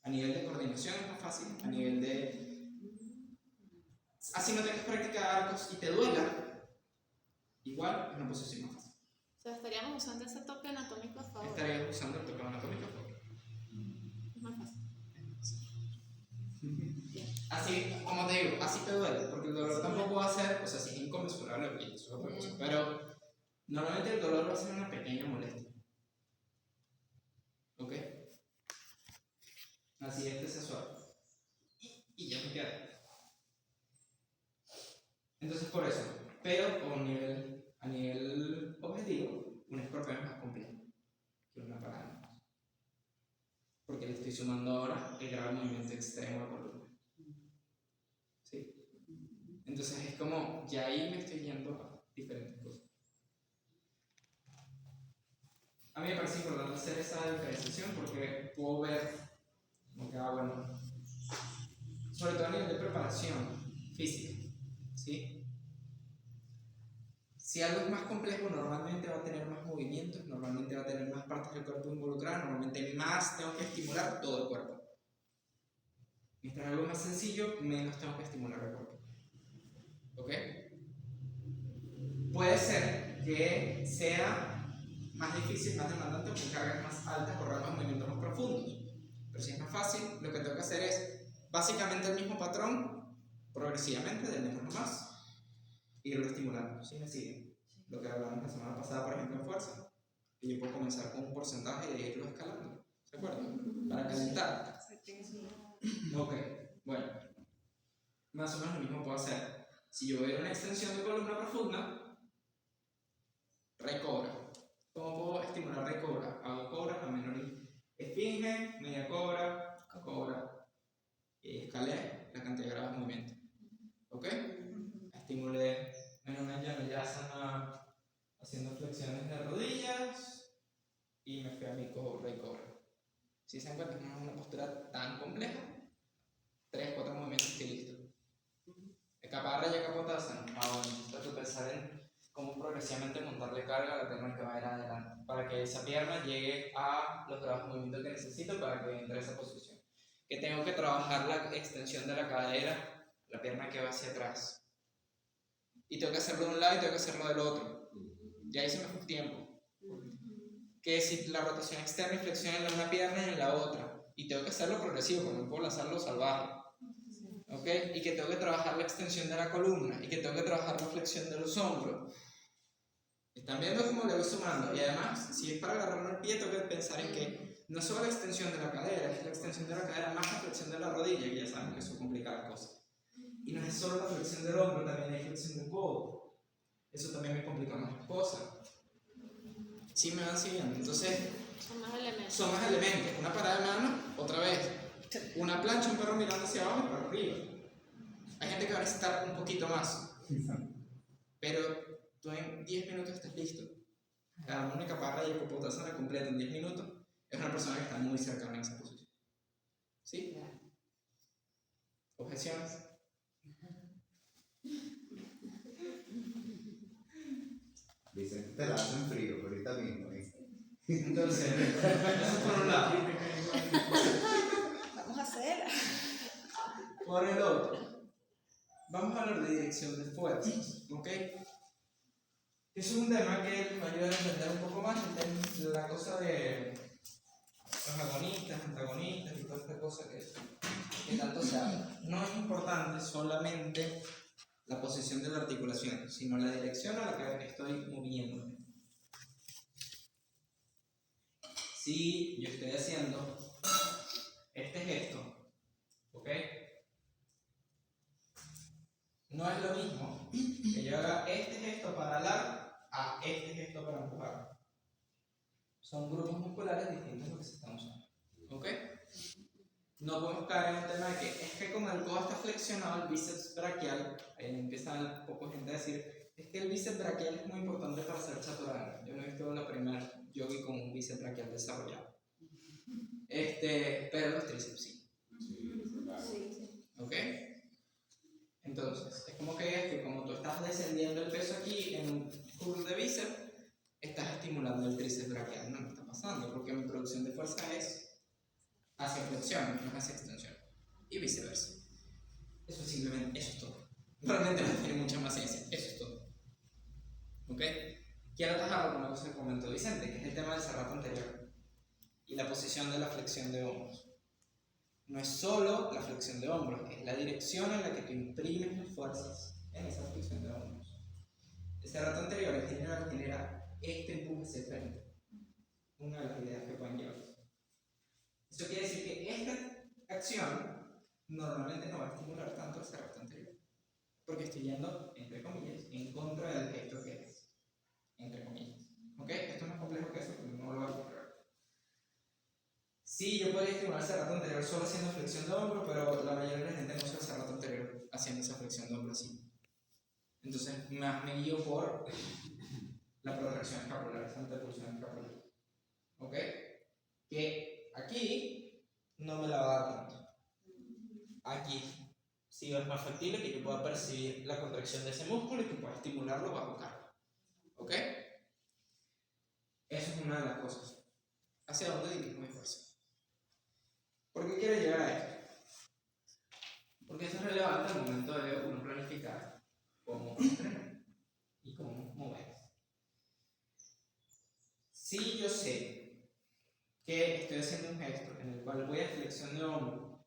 S1: A nivel de coordinación es más fácil, a nivel de... Así no tengas que practicar arcos y te duela, igual es una posición más fácil.
S6: O sea, estaríamos usando ese toque anatómico a favor.
S1: Estarías usando el toque anatómico.
S6: Es más fácil.
S1: Así, como te digo, así te duele, porque el dolor tampoco va a ser, o sea, si es inconmensurable, eso es otra cosa, pero normalmente el dolor va a ser una pequeña molestia. ¿Ok? Así este se suave. Y ya me queda. Entonces por eso, pero a nivel objetivo, un escorpión es más complejo que una parada. Porque le estoy sumando ahora el grave movimiento extremo a columna. ¿Sí? Entonces es como, ya ahí me estoy yendo a diferentes cosas. A mí me parece importante hacer esa diferenciación porque puedo ver, como que, bueno, sobre todo a nivel de preparación física. ¿Sí? Si algo es más complejo, normalmente va a tener más movimientos, normalmente va a tener más partes del cuerpo involucradas, normalmente más tengo que estimular todo el cuerpo. Mientras algo es más sencillo, menos tengo que estimular el cuerpo. ¿Ok? Puede ser que sea más difícil, más demandante, con cargas más altas o rangos de movimientos más profundos. Pero si es más fácil, lo que tengo que hacer es básicamente el mismo patrón, progresivamente, de menos a más, irlo estimulando. ¿Sí me siguen? Lo que hablamos la semana pasada, por ejemplo, en fuerza, que yo puedo comenzar con un porcentaje y irlo escalando. ¿Se acuerdan? Para calentar. Ok, bueno, más o menos lo mismo puedo hacer. Si yo veo una extensión de columna profunda, recobra. ¿Cómo puedo estimular recobra? Hago cobra a menor esfinge, media cobra, y escalé la cantidad de grados de movimiento. ¿Ok? Estimulé en una Yanayasana haciendo flexiones de rodillas y me fui a mi recobra. Si se encuentra en una postura tan compleja, 3-4 movimientos y listo. Caparra Kapotasana. Ahora necesito pensar en cómo progresivamente montarle carga a la pierna que va a ir adelante, para que esa pierna llegue a los grados de movimiento que necesito para que entre esa posición. Que tengo que trabajar la extensión de la cadera, la pierna que va hacia atrás. Y tengo que hacerlo de un lado y tengo que hacerlo del otro. Y ahí se me fue el tiempo. Que si la rotación externa y flexión en una pierna y en la otra. Y tengo que hacerlo progresivo, porque no puedo lanzarlo salvaje. ¿Ok? Y que tengo que trabajar la extensión de la columna. Y que tengo que trabajar la flexión de los hombros. ¿Están viendo cómo le voy sumando? Y además, si es para agarrarme el pie, tengo que pensar en que no solo la extensión de la cadera, es la extensión de la cadera más la flexión de la rodilla, y ya saben que eso complica las cosas. Y no es solo la flexión del hombro, también hay flexión del codo. Eso también me complica más las cosas. ¿Sí me van siguiendo? Entonces, son más elementos. Una parada de mano, otra vez. Una plancha, un perro mirando hacia abajo y para arriba. Hay gente que va a necesitar un poquito más. Pero tú en 10 minutos estás listo. Cada una caparra y Kapotasana completa en 10 minutos. Es una persona que está muy cercana a esa posición. ¿Sí? ¿Objeciones?
S7: Dicen te la hacen frío, pero ahorita mismo.
S1: Entonces, eso por un lado.
S6: Vamos a hacer.
S1: Por el otro, vamos a hablar de dirección de fuerzas, ¿ok? Es un tema que les va a ayudar a entender un poco más la cosa de los agonistas, antagonistas y toda esta cosa que tanto se habla. No es importante solamente la posición de la articulación, sino la dirección a la que estoy moviéndome. Si yo estoy haciendo este gesto, ¿ok? No es lo mismo que yo haga este gesto para alar a este gesto para empujar. Son grupos musculares distintos los que se están usando, ¿ok? No podemos caer en un tema de que es que como el codo está flexionado, el bíceps braquial, ahí empieza poco gente a decir, es que el bíceps braquial es muy importante para hacer chaturanga. Yo no he visto la primera yogi con un bíceps braquial desarrollado. Pero los tríceps sí. ¿Ok? Entonces, es como que como tú estás descendiendo el peso aquí en un curl de bíceps, estás estimulando el tríceps braquial. No me está pasando, porque mi producción de fuerza es hacia flexión, no hacia extensión. Y viceversa. Eso simplemente, eso es todo. Realmente no tiene mucha más ciencia, eso es todo. ¿Ok? Quiero atajarlo con algo que comentó Vicente, que es el tema del cerrato anterior y la posición de la flexión de hombros. No es solo la flexión de hombros, es la dirección en la que tú imprimes las fuerzas en esa flexión de hombros. El cerrato anterior en general genera este empuje hacia el frente. Una de las ideas que pueden llevar. Eso quiere decir que esta acción normalmente no va a estimular tanto el cerrato anterior, porque estoy yendo, entre comillas, en contra del gesto que es, entre comillas. ¿Ok? Esto es más complejo que eso, porque no lo voy a explicar. Sí, yo podría estimular el cerrato anterior solo haciendo flexión de hombro, pero la mayoría de la gente no usa el cerrato anterior haciendo esa flexión de hombro así. Entonces, más me guío por la protracción escapular, esa antepulsión escapular. ¿Ok? Que aquí no me la va a dar tanto. Aquí sí es más factible que yo pueda percibir la contracción de ese músculo y que pueda estimularlo bajo carga. ¿Ok? Eso es una de las cosas. ¿Hacia dónde dirijo mi fuerza? ¿Por qué quiero llegar a esto? Porque eso es relevante al momento de uno planificar cómo entrenar y cómo moverse. Si yo sé que estoy haciendo un gesto en el cual voy a flexión de hombro,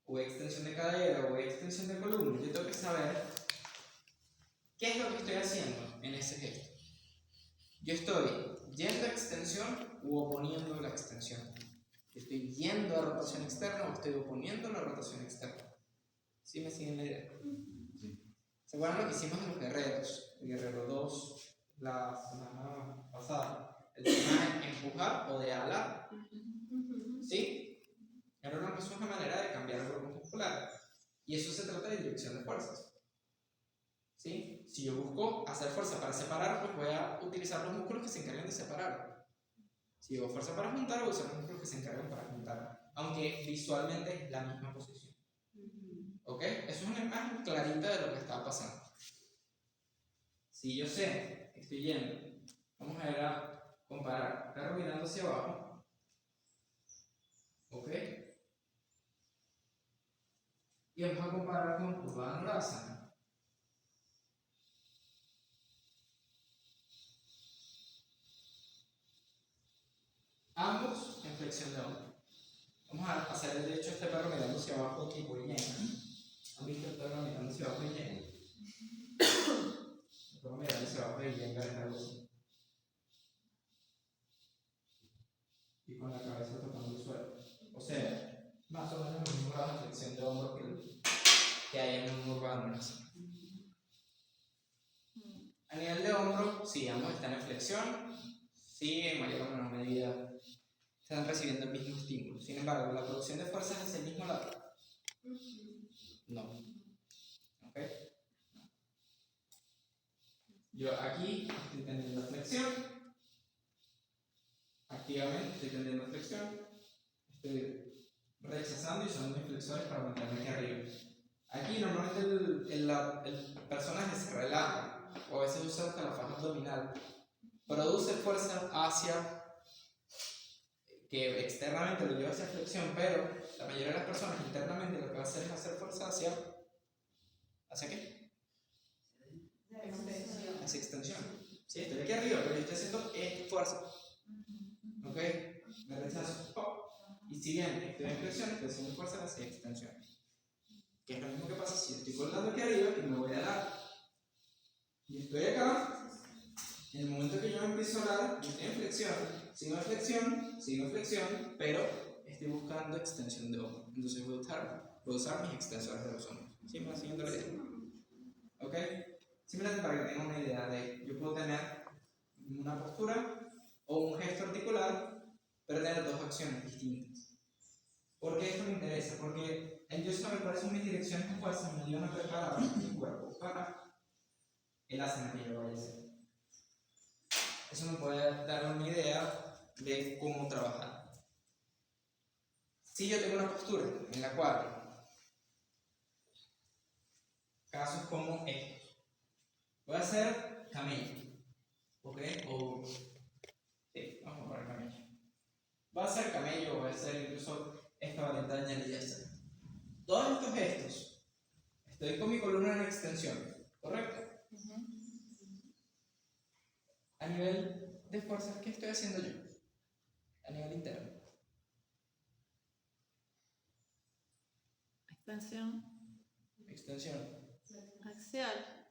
S1: o extensión de cadera, o extensión de columna, yo tengo que saber qué es lo que estoy haciendo en ese gesto. Yo estoy yendo a extensión u oponiendo la extensión. Estoy yendo a rotación externa o estoy oponiendo la rotación externa. ¿Sí me siguen la idea? Sí. ¿Se acuerdan lo que hicimos en los guerreros? El guerrero 2, la semana pasada. El tema de empujar o de alar. ¿Sí? Era una manera de cambiar el grupo muscular. Y eso se trata de dirección de fuerzas. ¿Sí? Si yo busco hacer fuerza para separar, pues voy a utilizar los músculos que se encargan de separar. Si hago fuerza para juntar, voy a usar los músculos que se encargan para juntar. Aunque visualmente es la misma posición. ¿Ok? Eso es una imagen clarita de lo que está pasando. Si yo sé, estoy yendo, vamos a ver a comparar, perro mirando hacia abajo. ¿Ok? Y vamos a comparar con Urdhvanurasana. Ambos en flexión de hombro. Vamos a hacer de hecho este perro mirando hacia abajo tipo yen. ¿Han visto el perro mirando hacia abajo y yen? El perro mirando hacia abajo y yen es algo así. Y con la cabeza tocando el suelo. O sea, más o menos el mismo grado de flexión de hombro que hay en un Urdhvanurasana. A nivel de hombro, sí, ambos están en flexión. Sí, en mayor o menor medida están recibiendo el mismo estímulo. Sin embargo, la producción de fuerza es el mismo lado. No. ¿Ok? Yo aquí estoy tendiendo flexión. Activamente estoy tendiendo flexión. Estoy rechazando y usando mis flexores para mantenerme aquí arriba. Aquí normalmente el personaje se relaja o a veces usa hasta la faja abdominal. Produce fuerza hacia que externamente lo lleva hacia flexión, pero la mayoría de las personas internamente lo que va a hacer es hacer fuerza ¿hacia qué? Hacia extensión. Sí, estoy aquí arriba, pero yo estoy haciendo esta fuerza. ¿Ok? Me rechazo. Y si bien estoy en flexión, estoy haciendo fuerza hacia extensión. Que es lo mismo que pasa si estoy colgando aquí arriba y me voy a dar. Y estoy acá. En el momento que yo me empiezo a dar, yo estoy en flexión. Sigo en flexión, pero estoy buscando extensión de hombro. Entonces voy a usar mis extensores de los hombros. ¿Sí me va siguiendo la idea? ¿Ok? Simplemente para que tengan una idea de, yo puedo tener una postura o un gesto articular, pero tener dos acciones distintas. ¿Por qué esto me interesa? Porque el yo saber cuáles son mis direcciones de fuerza me ayudan a preparar mi cuerpo para el asana que yo vaya a hacer. Eso me puede dar una idea de cómo trabajar. Si yo tengo una postura en la cual, casos como estos, voy a hacer camello, ¿ok? O, sí, vamos a poner camello. Va a ser camello, voy a hacer incluso esta variante de añadir esta. Todos estos gestos, estoy con mi columna en extensión, ¿correcto? A nivel de fuerza, ¿qué estoy haciendo yo? A nivel interno.
S8: Extensión. Axial.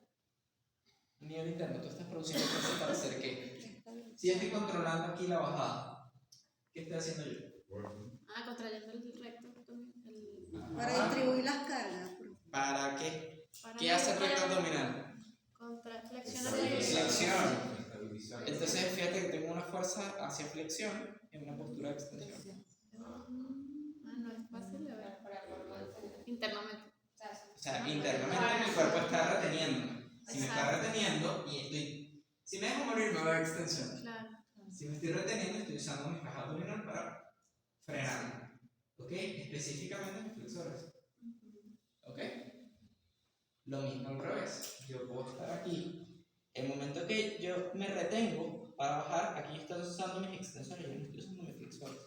S1: A nivel interno, tú estás produciendo fuerza para hacer qué. Si yo estoy controlando aquí la bajada, ¿qué estoy haciendo yo?
S8: Contrayendo el recto.
S2: Para distribuir las cargas.
S1: ¿Para qué? ¿Qué hace el recto abdominal?
S8: Flexión.
S1: Flexión. Entonces, fíjate que tengo una fuerza hacia flexión en una postura de extensión.
S8: No es fácil de ver. Internamente.
S1: O sea, internamente mi cuerpo está reteniendo. Si me está reteniendo y estoy. Si me dejo morir, me voy a extensión.
S8: Claro.
S1: Si me estoy reteniendo, estoy usando mi caja abdominal para frenarme. ¿Ok? Específicamente mis flexores. ¿Ok? Lo mismo al revés. Yo puedo estar aquí. El momento que yo me retengo para bajar, aquí estoy usando mis extensores, yo no estoy usando mis flexores.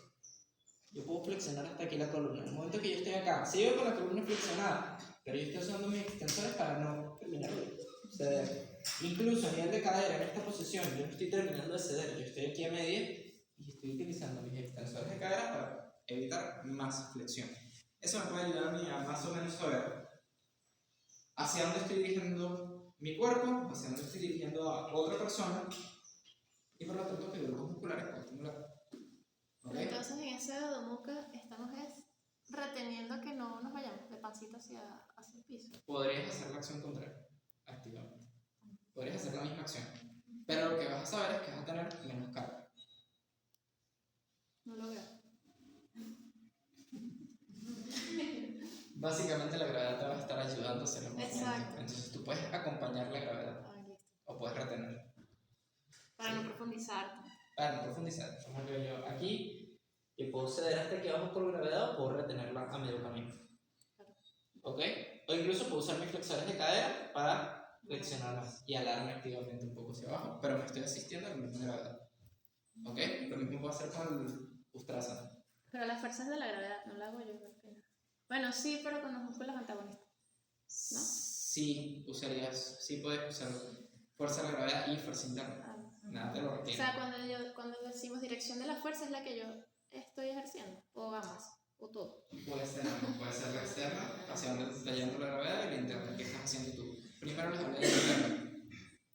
S1: Yo puedo flexionar hasta aquí la columna. En el momento que yo estoy acá, sigo con la columna flexionada, pero yo estoy usando mis extensores para no terminar de ceder. Incluso a nivel de cadera, en esta posición, yo no estoy terminando de ceder, yo estoy aquí a media y estoy utilizando mis extensores de cadera para evitar más flexión. Eso me puede ayudar a mí a más o menos saber hacia dónde estoy dirigiendo mi cuerpo, hacia dónde estoy dirigiendo a otra persona y por lo tanto que grupos musculares puedo estimular. ¿Okay?
S8: Entonces en ese Adho Mukha estamos reteniendo que no nos vayamos de pancita hacia el piso.
S1: Podrías hacer la acción contraria, activamente. Podrías hacer la misma acción, pero lo que vas a saber es que vas a tener menos carga.
S8: No lo veo.
S1: Básicamente la gravedad te va a estar ayudando a hacer el movimiento.
S8: Exacto.
S1: Entonces tú puedes acompañar la gravedad
S8: Listo.
S1: o puedes retenerla.
S8: Para no profundizar.
S1: Para no profundizar, como yo aquí, yo puedo ceder hasta aquí abajo por gravedad o puedo retenerla a medio camino. ¿Ok? O incluso puedo usar mis flexores de cadera para flexionarlas y alarme activamente un poco hacia abajo, pero me estoy asistiendo a la misma gravedad. ¿Ok? Lo mismo puedo hacer con el Ustrasana.
S8: Pero las fuerzas de la gravedad no la hago yo. Bueno, sí, pero con los músculos antagonistas. ¿No?
S1: Sí, sí puedes usar fuerza de la gravedad y fuerza interna. Nada te lo
S8: O
S1: retiene.
S8: sea, cuando decimos dirección de la fuerza es la que yo estoy ejerciendo, o ambas, o todo.
S1: Puede ser la externa, hacia donde te está yendo la gravedad, y la interna, ¿qué estás haciendo tú? Primero les hablé de la interna.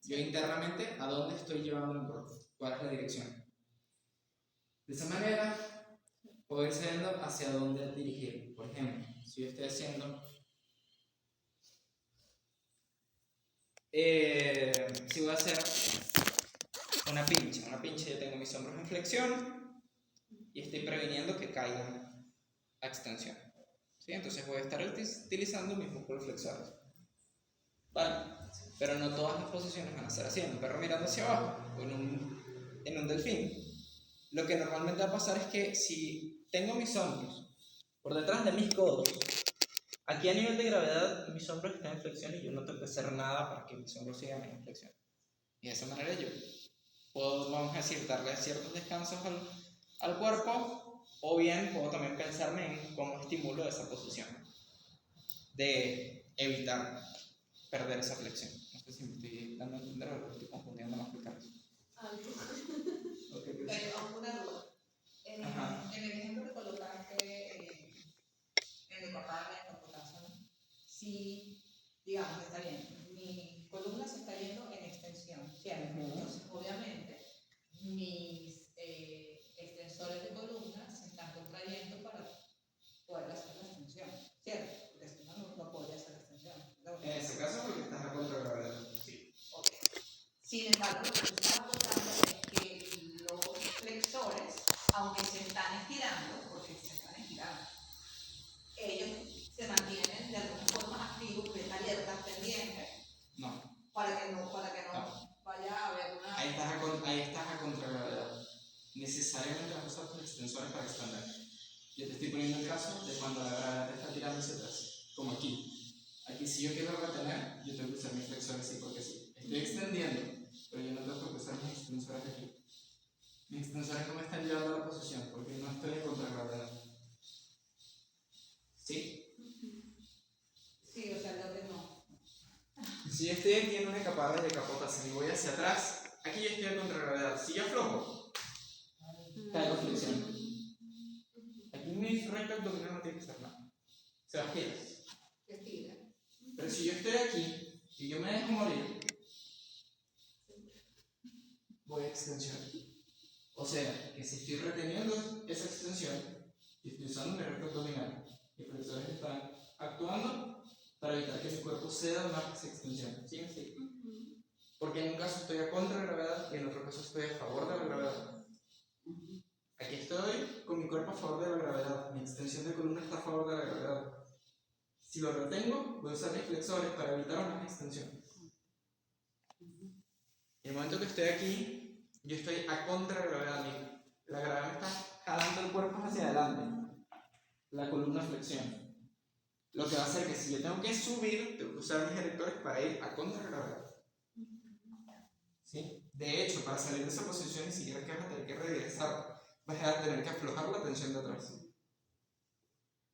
S1: Yo internamente, ¿a dónde estoy llevando mi cuerpo? ¿Cuál es la dirección? De esa manera, puedo ir sabiendo hacia dónde dirigir. Por ejemplo, si yo estoy haciendo... si voy a hacer una pincha, yo tengo mis hombros en flexión y estoy previniendo que caigan a extensión. ¿Sí? Entonces voy a estar utilizando mis músculos flexores. Vale, pero no todas las posiciones van a ser así. En un perro mirando hacia abajo o en un delfín. Lo que normalmente va a pasar es que si tengo mis hombros por detrás de mis codos, aquí a nivel de gravedad mis hombros están en flexión y yo no tengo que hacer nada para que mis hombros sigan en flexión. Y de esa manera yo puedo, vamos a decir, darle ciertos descansos al cuerpo, o bien puedo también pensarme en cómo estimulo esa posición de evitar perder esa flexión. No sé si me estoy dando a entender o lo estoy confundiendo más que Carlos. Okay,
S4: Pero una duda.
S1: Ajá.
S4: En el ejemplo que colocaste en el papá de la computación, Sin embargo, lo que tú estás apuntando es que los flexores, aunque se están estirando, porque se están estirando, ellos se mantienen de alguna forma activos, bien alertas, pendientes,
S1: No.
S4: para que no vaya a haber una...
S1: Ahí estás a contragravedad. Necesariamente vas a usar tus extensores para extender. Yo te estoy poniendo el caso de cuando la gravedad te está tirando hacia atrás, como aquí. Aquí, si yo quiero retener, yo tengo que usar mis flexores sí porque sí. Estoy extendiendo, pero yo no tengo por qué usar mis extensores aquí. Mis extensores no me están llevando a la posición porque no estoy en contragravedad. ¿Sí?
S4: Sí, o sea, lo que no.
S1: Si yo estoy aquí en una capada de capotas y voy hacia atrás, aquí yo estoy en contragravedad. Si yo aflojo, caigo flexión. Aquí mi recto abdominal no tiene que hacer nada. Se va a girar.
S4: Se estira.
S1: Pero si yo estoy aquí y yo me dejo morir, voy a extensión. O sea, que si estoy reteniendo esa extensión y estoy usando mi recto abdominal, mis flexores están actuando para evitar que mi cuerpo ceda más esa extensión. ¿Sí? ¿Sí? Porque en un caso estoy a contragravedad y en otro caso estoy a favor de la gravedad. Aquí estoy con mi cuerpo a favor de la gravedad, mi extensión de columna está a favor de la gravedad. Si lo retengo, voy a usar mis flexores para evitar más extensión. En el momento que estoy aquí, yo estoy a contragravedad. La gravedad me está jalando el cuerpo hacia adelante. La columna flexión. Lo que va a hacer que si yo tengo que subir, tengo que usar mis erectores para ir a contragravedad. ¿Sí? De hecho, para salir de esa posición ni siquiera es que vas a tener que regresar, vas a tener que aflojar la tensión de atrás.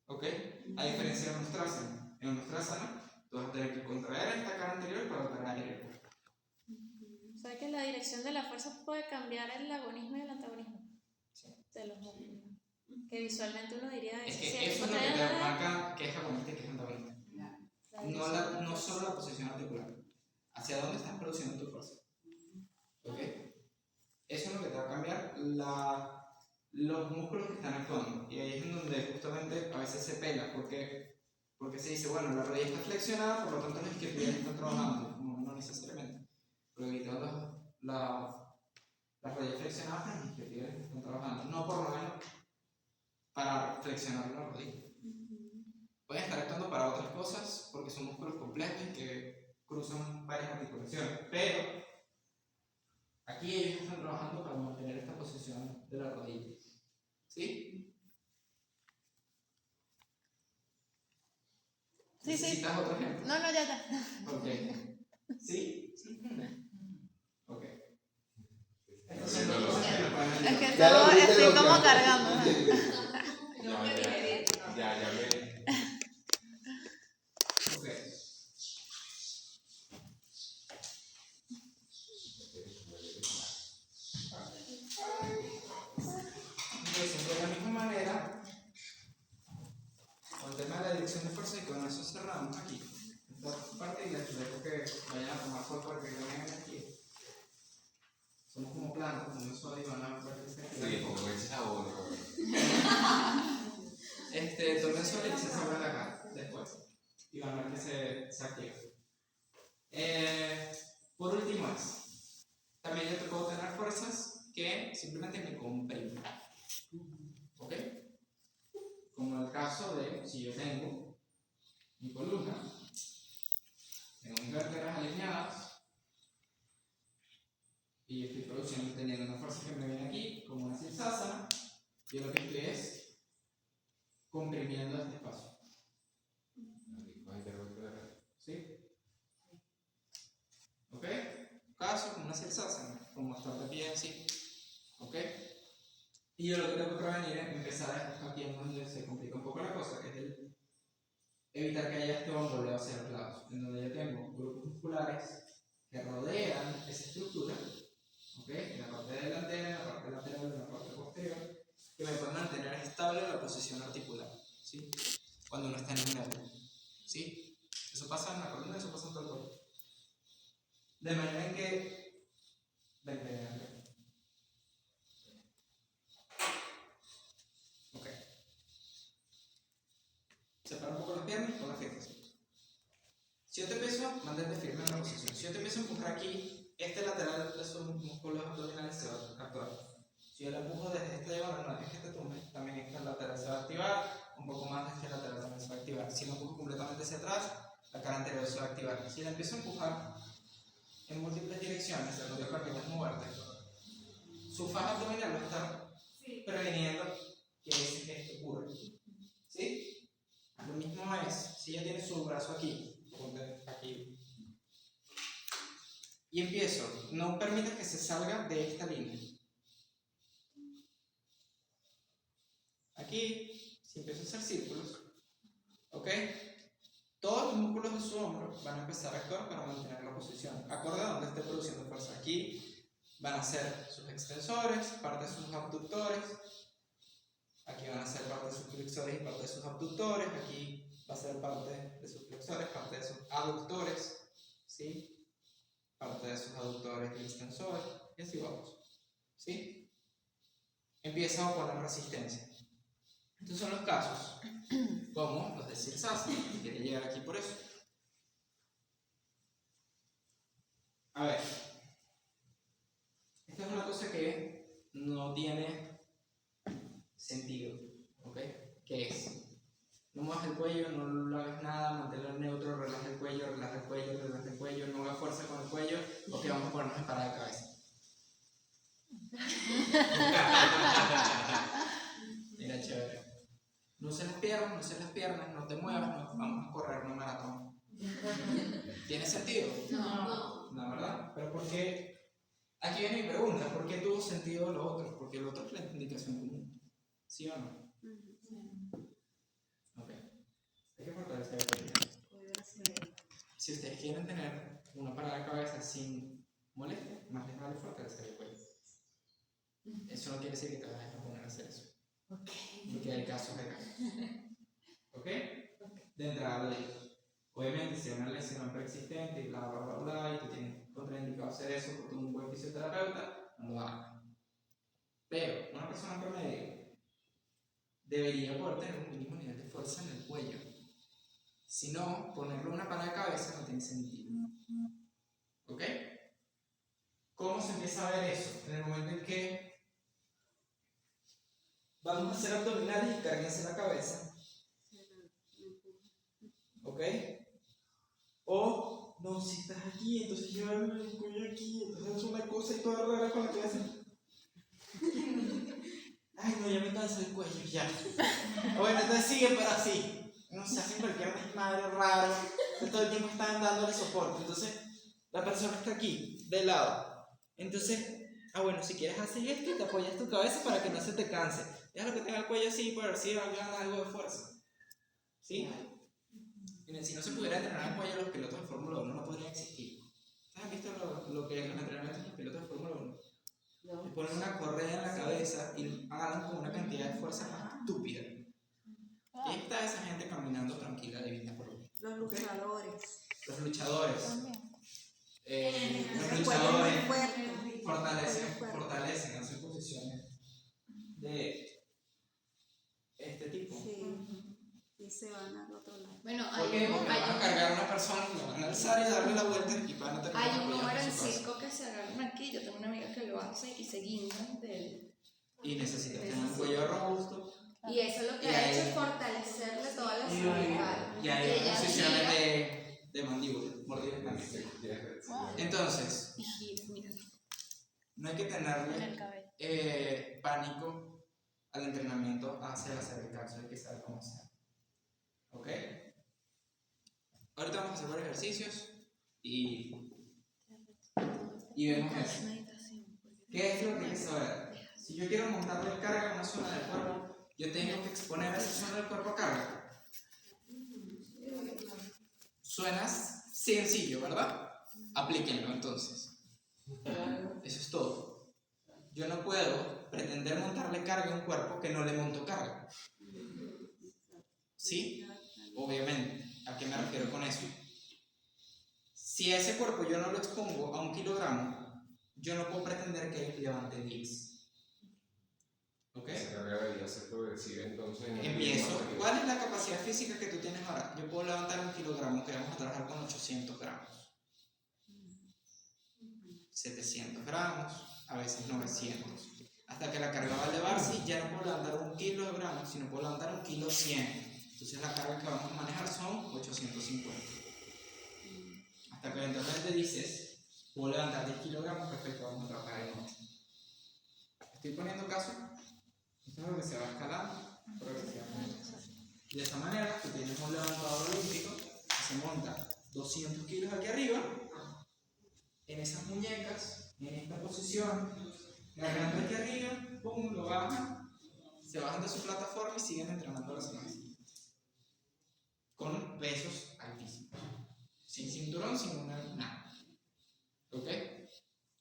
S1: ¿Ok? A diferencia de un Ostrasana. En un Ostrasana, tú vas a tener que contraer esta cara anterior para traer aire.
S8: O sea que la dirección de la fuerza puede cambiar el agonismo y el antagonismo.
S1: Sí.
S8: De los músculos. Que visualmente uno diría
S1: Es
S8: si
S1: que
S8: el
S1: eso es lo que te
S8: contrae-
S1: marca que es agonista y que es antagonista.
S8: la dirección.
S1: No solo la posición articular. Hacia dónde estás produciendo tu fuerza. ¿Ok? Eso es lo que te va a cambiar los músculos que están actuando. Y ahí es en donde justamente a veces se pega. Porque se dice, bueno, la rodilla está flexionada, por lo tanto los isquiotibiales están trabajando. No necesariamente. Pero evitando las rodillas flexionadas, los isquiotibiales están trabajando. No por lo menos para flexionar la rodilla. Pueden estar actuando para otras cosas porque son músculos complejos y que cruzan varias articulaciones, pero aquí ellos están trabajando para mantener esta posición de la rodilla. ¿Sí?
S8: Sí,
S1: ¿Necesitas otro ejemplo?
S8: No, ya.
S1: Ok. ¿Sí? Ok. Estas son dos cosas que nos pueden ayudar.
S8: Es que
S7: Ya lo
S8: todo
S7: viste
S8: estoy
S7: lo
S8: como
S7: que-
S8: cargando.
S5: Ya me.
S1: Ok. Entonces, de la misma manera, con el tema de la dirección de fuerza, y con eso cerramos aquí. Esta parte y les dejo que vayan a tomar sol para que ganen energía. Somos como planos, como un sol y van a ver que se
S5: Sí, como buen sabor.
S1: tomen sol y se abran acá después. Y van a ver que se activa. Por último también yo te puedo tener fuerzas que simplemente me comprimen. ¿Ok? Como el caso de si yo tengo mi columna, tengo mis vértebras alineadas y yo estoy teniendo una fuerza que me viene aquí, como una sirsasana, yo lo que estoy es comprimiendo este espacio. ¿Sí? ¿Ok? Caso como una sirsasana, como estar de pie así. ¿Ok? Y yo lo que tengo que prevenir es empezar aquí en donde se complica un poco la cosa, que es evitar que haya este bamboleo hacia los lados, en donde yo tengo grupos musculares que rodean esa estructura, ¿ok? En la parte delantera, en la parte lateral, en la parte posterior, que me pueden mantener estable la posición articular, ¿sí? Cuando uno está en un nervio, ¿sí? Eso pasa en la columna, eso pasa en todo el cuerpo. De manera en que... Ok. Separa un poco las piernas y pon las piernas. Si yo te empiezo, mantente firme en la posición. Si yo te empiezo a empujar aquí, este lateral de sus músculos abdominales se va a actuar. Si yo la empujo desde esta diagonal, no es que te tumbe, también este lateral se va a activar, un poco más de este lateral también se va a activar. Si lo empujo completamente hacia atrás, la cara anterior se va a activar. Si la empiezo a empujar en múltiples direcciones, de donde permitas moverte, su faja abdominal va a estar previniendo que esto ocurra. ¿Sí? Lo mismo es, si ella tiene su brazo aquí, ponte aquí, y empiezo, no permitas que se salga de esta línea. Aquí, si empiezo a hacer círculos, ¿ok? Todos los músculos de su hombro van a empezar a actuar para mantener la posición, acorde a donde esté produciendo fuerza. Aquí van a ser sus extensores, parte de sus abductores, aquí van a ser parte de sus flexores y parte de sus abductores, aquí va a ser parte de sus flexores, parte de sus aductores, ¿sí? Parte de sus aductores y extensores, y así vamos, ¿sí? Empieza a oponer resistencia. Estos son los casos, como los de Sirsasana, que quiere llegar aquí por eso. A ver, esta es una cosa que no tiene sentido, ¿ok? ¿Qué es? No muevas el cuello, no hagas nada, manténlo neutro, relaja el cuello, relaja el cuello, relaja el cuello, no hagas fuerza con el cuello, porque vamos a ponernos en parada de cabeza. Mira, chévere. No se las piernas, no te muevas, no, vamos a correr una maratón. ¿Tiene sentido?
S6: No.
S1: No, ¿verdad? Pero ¿por qué? Aquí viene mi pregunta, ¿por qué tuvo sentido lo otro? Porque lo otro es la indicación común. ¿Sí o no? Ok. Hay que fortalecer el cuello. Si ustedes quieren tener una parada de cabeza sin molestia, más les vale fortalecer el cuello. Eso no quiere decir que te vayas a poner a hacer eso. Porque hay casos de casos. ¿Ok? De entrada lo digo. Obviamente, si hay una lesión preexistente y bla bla bla bla, y tú tienes contraindicado hacer eso porque un buen fisioterapeuta, no lo hagas. Pero una persona promedio debería poder tener un mínimo nivel de fuerza en el cuello. Si no, ponerle una parada de cabeza no tiene sentido. ¿Ok? ¿Cómo se empieza a ver eso? En el momento en que vamos a hacer abdominales y cárguense la cabeza. ¿Ok? O, no, si estás aquí, entonces llévame el cuello aquí, entonces es una cosa y toda rara con la que hacen. Ay, no, ya me canso el cuello, ya. Bueno, entonces sigue pero así. No se hacen cualquier desmadre raro, que todo el tiempo están dándole soporte. Entonces, la persona está aquí, de lado. Entonces, bueno, si quieres hacer esto y te apoyas tu cabeza para que no se te canse. Déjalo que tenga el cuello así para ver si gana algo de fuerza. ¿Sí? Miren, si no se pudiera entrenar el cuello, los pilotos de Fórmula 1 no podrían existir. ¿Ustedes han visto lo que los entrenamientos de los pilotos de Fórmula 1?
S2: No.
S1: Le ponen una correa en la cabeza y agarran con una cantidad de fuerza más estúpida. Y ahí está esa gente caminando tranquila, divina por lo menos.
S2: Los luchadores.
S1: Los luchadores. Los
S2: Ese
S1: luchadores
S2: cuello muy fuerte.
S1: fortalecen, hacen posiciones de este tipo.
S2: Sí. Y se van al otro lado.
S6: Bueno,
S1: ¿Por qué? Porque van a cargar a una persona, la van a alzar y darle la vuelta y van a terminar
S6: hay un número
S1: apoyando
S6: en
S1: su cabeza.
S6: circo que se agarran aquí. Yo tengo una amiga que lo hace y se guindan del.
S1: Y necesitas tener un cuello robusto.
S6: Y eso lo que
S1: Y
S6: ha
S1: ahí-
S6: hecho es fortalecerle toda la cervical.
S1: Y hay
S6: Ella
S1: posiciones
S6: gira
S1: de mandíbula, mordidas también.
S8: Wow.
S1: Entonces,
S6: y gira, mira.
S1: no hay que
S8: En
S1: tenerle
S8: el cabello.
S1: pánico al entrenamiento hacia la cervical, eso hay que saber cómo hacer. ¿Ok? Ahorita vamos a hacer varios ejercicios y vemos eso. ¿Qué es lo que hay que saber? Si yo quiero montarle carga a una zona del cuerpo, yo tengo que exponer a esa zona del cuerpo a carga. Suena sencillo, ¿verdad? Aplíquenlo entonces. Eso es todo. Yo no puedo pretender montarle carga a un cuerpo que no le monto carga. ¿Sí? Obviamente. ¿A qué me refiero con eso? Si a ese cuerpo yo no lo expongo a 1 kilogramo, yo no puedo pretender que él levante 10. ¿Ok?
S5: Esa carga debería ser progresiva, entonces.
S1: Empiezo. ¿Cuál es la capacidad física que tú tienes ahora? Yo puedo levantar 1 kilogramo, que vamos a trabajar con 800 gramos. 700 gramos, a veces 900. Hasta que la carga va a elevarse y ya no puedo levantar 1 kilo de gramos, sino puedo levantar 1 kilo 100. Entonces la carga que vamos a manejar son 850. Hasta que eventualmente dices, puedo levantar 10 kilogramos, perfecto, vamos a trabajar en 8. Estoy poniendo caso, esto es lo que se va escalando progresivamente. De esta manera, tú tienes un levantador olímpico que se monta 200 kilos aquí arriba, en esas muñecas, en esta posición, agarrando aquí arriba, pum, lo bajan, se bajan de su plataforma y siguen entrenando la semana siguiente. Con pesos altísimos. Sin cinturón, sin nada. ¿Ok?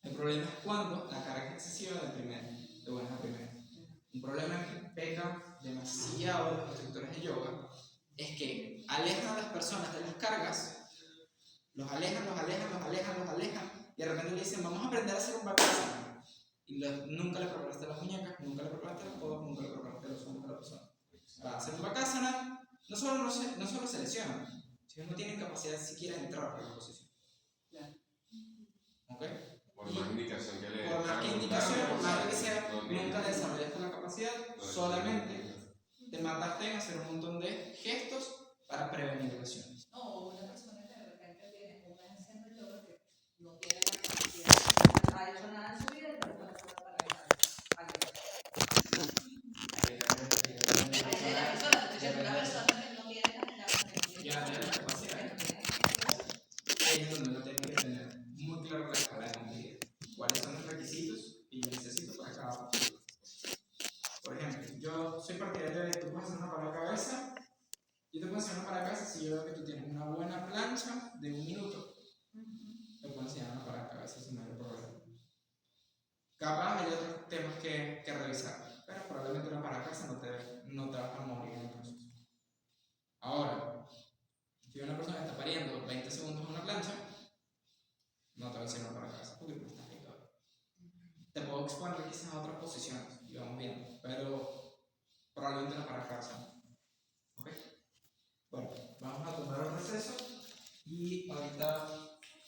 S1: El problema es cuando la carga es excesiva de primera, de buena a primera. Un problema que peca demasiado de los instructores de yoga es que alejan a las personas de las cargas, los alejan, y de repente le dicen, vamos a aprender a hacer un bakasana. Y nunca le preparaste las muñecas, nunca le preparaste los codos, nunca le preparaste los hombros a la persona. Para hacer un bakasana, no solo se lesionan, sino no tienen capacidad siquiera de entrar por la posición. ¿Ok?
S5: Por más indicación que le
S1: Por más que indicación, por más que sea, nunca le desarrollaste la capacidad, solamente te mataste en hacer un montón de gestos para prevenir lesiones.
S4: No, una persona que de repente tiene un mes haciendo yoga que no tiene la capacidad, no ha hecho nada en su vida y no puede hacer para evitar. Una persona que no tiene la capacidad.
S1: Ya tiene la capacidad. Ahí es donde uno tiene que tener muy claro la escala de movilidad. ¿Cuáles son los requisitos que yo necesito para cada postura? Por ejemplo, yo soy partidario de que tú puedes hacer una paracabeza. Yo te puedo enseñar una paracabeza si yo veo que tú tienes una buena plancha de 1 minuto. Te puedo enseñar una paracabeza sin mayor problema. Capaz hay otros temas que revisar, pero probablemente una paracabeza no te vas a morir en el proceso. Ahora, si una persona está pariendo 20 segundos en una plancha, no te va a enseñar una paracabeza porque no estás picado. Te puedo exponer quizás a otras posiciones y vamos viendo, pero probablemente una paracabeza no. ¿Ok? Bueno, vamos a tomar un receso y ahorita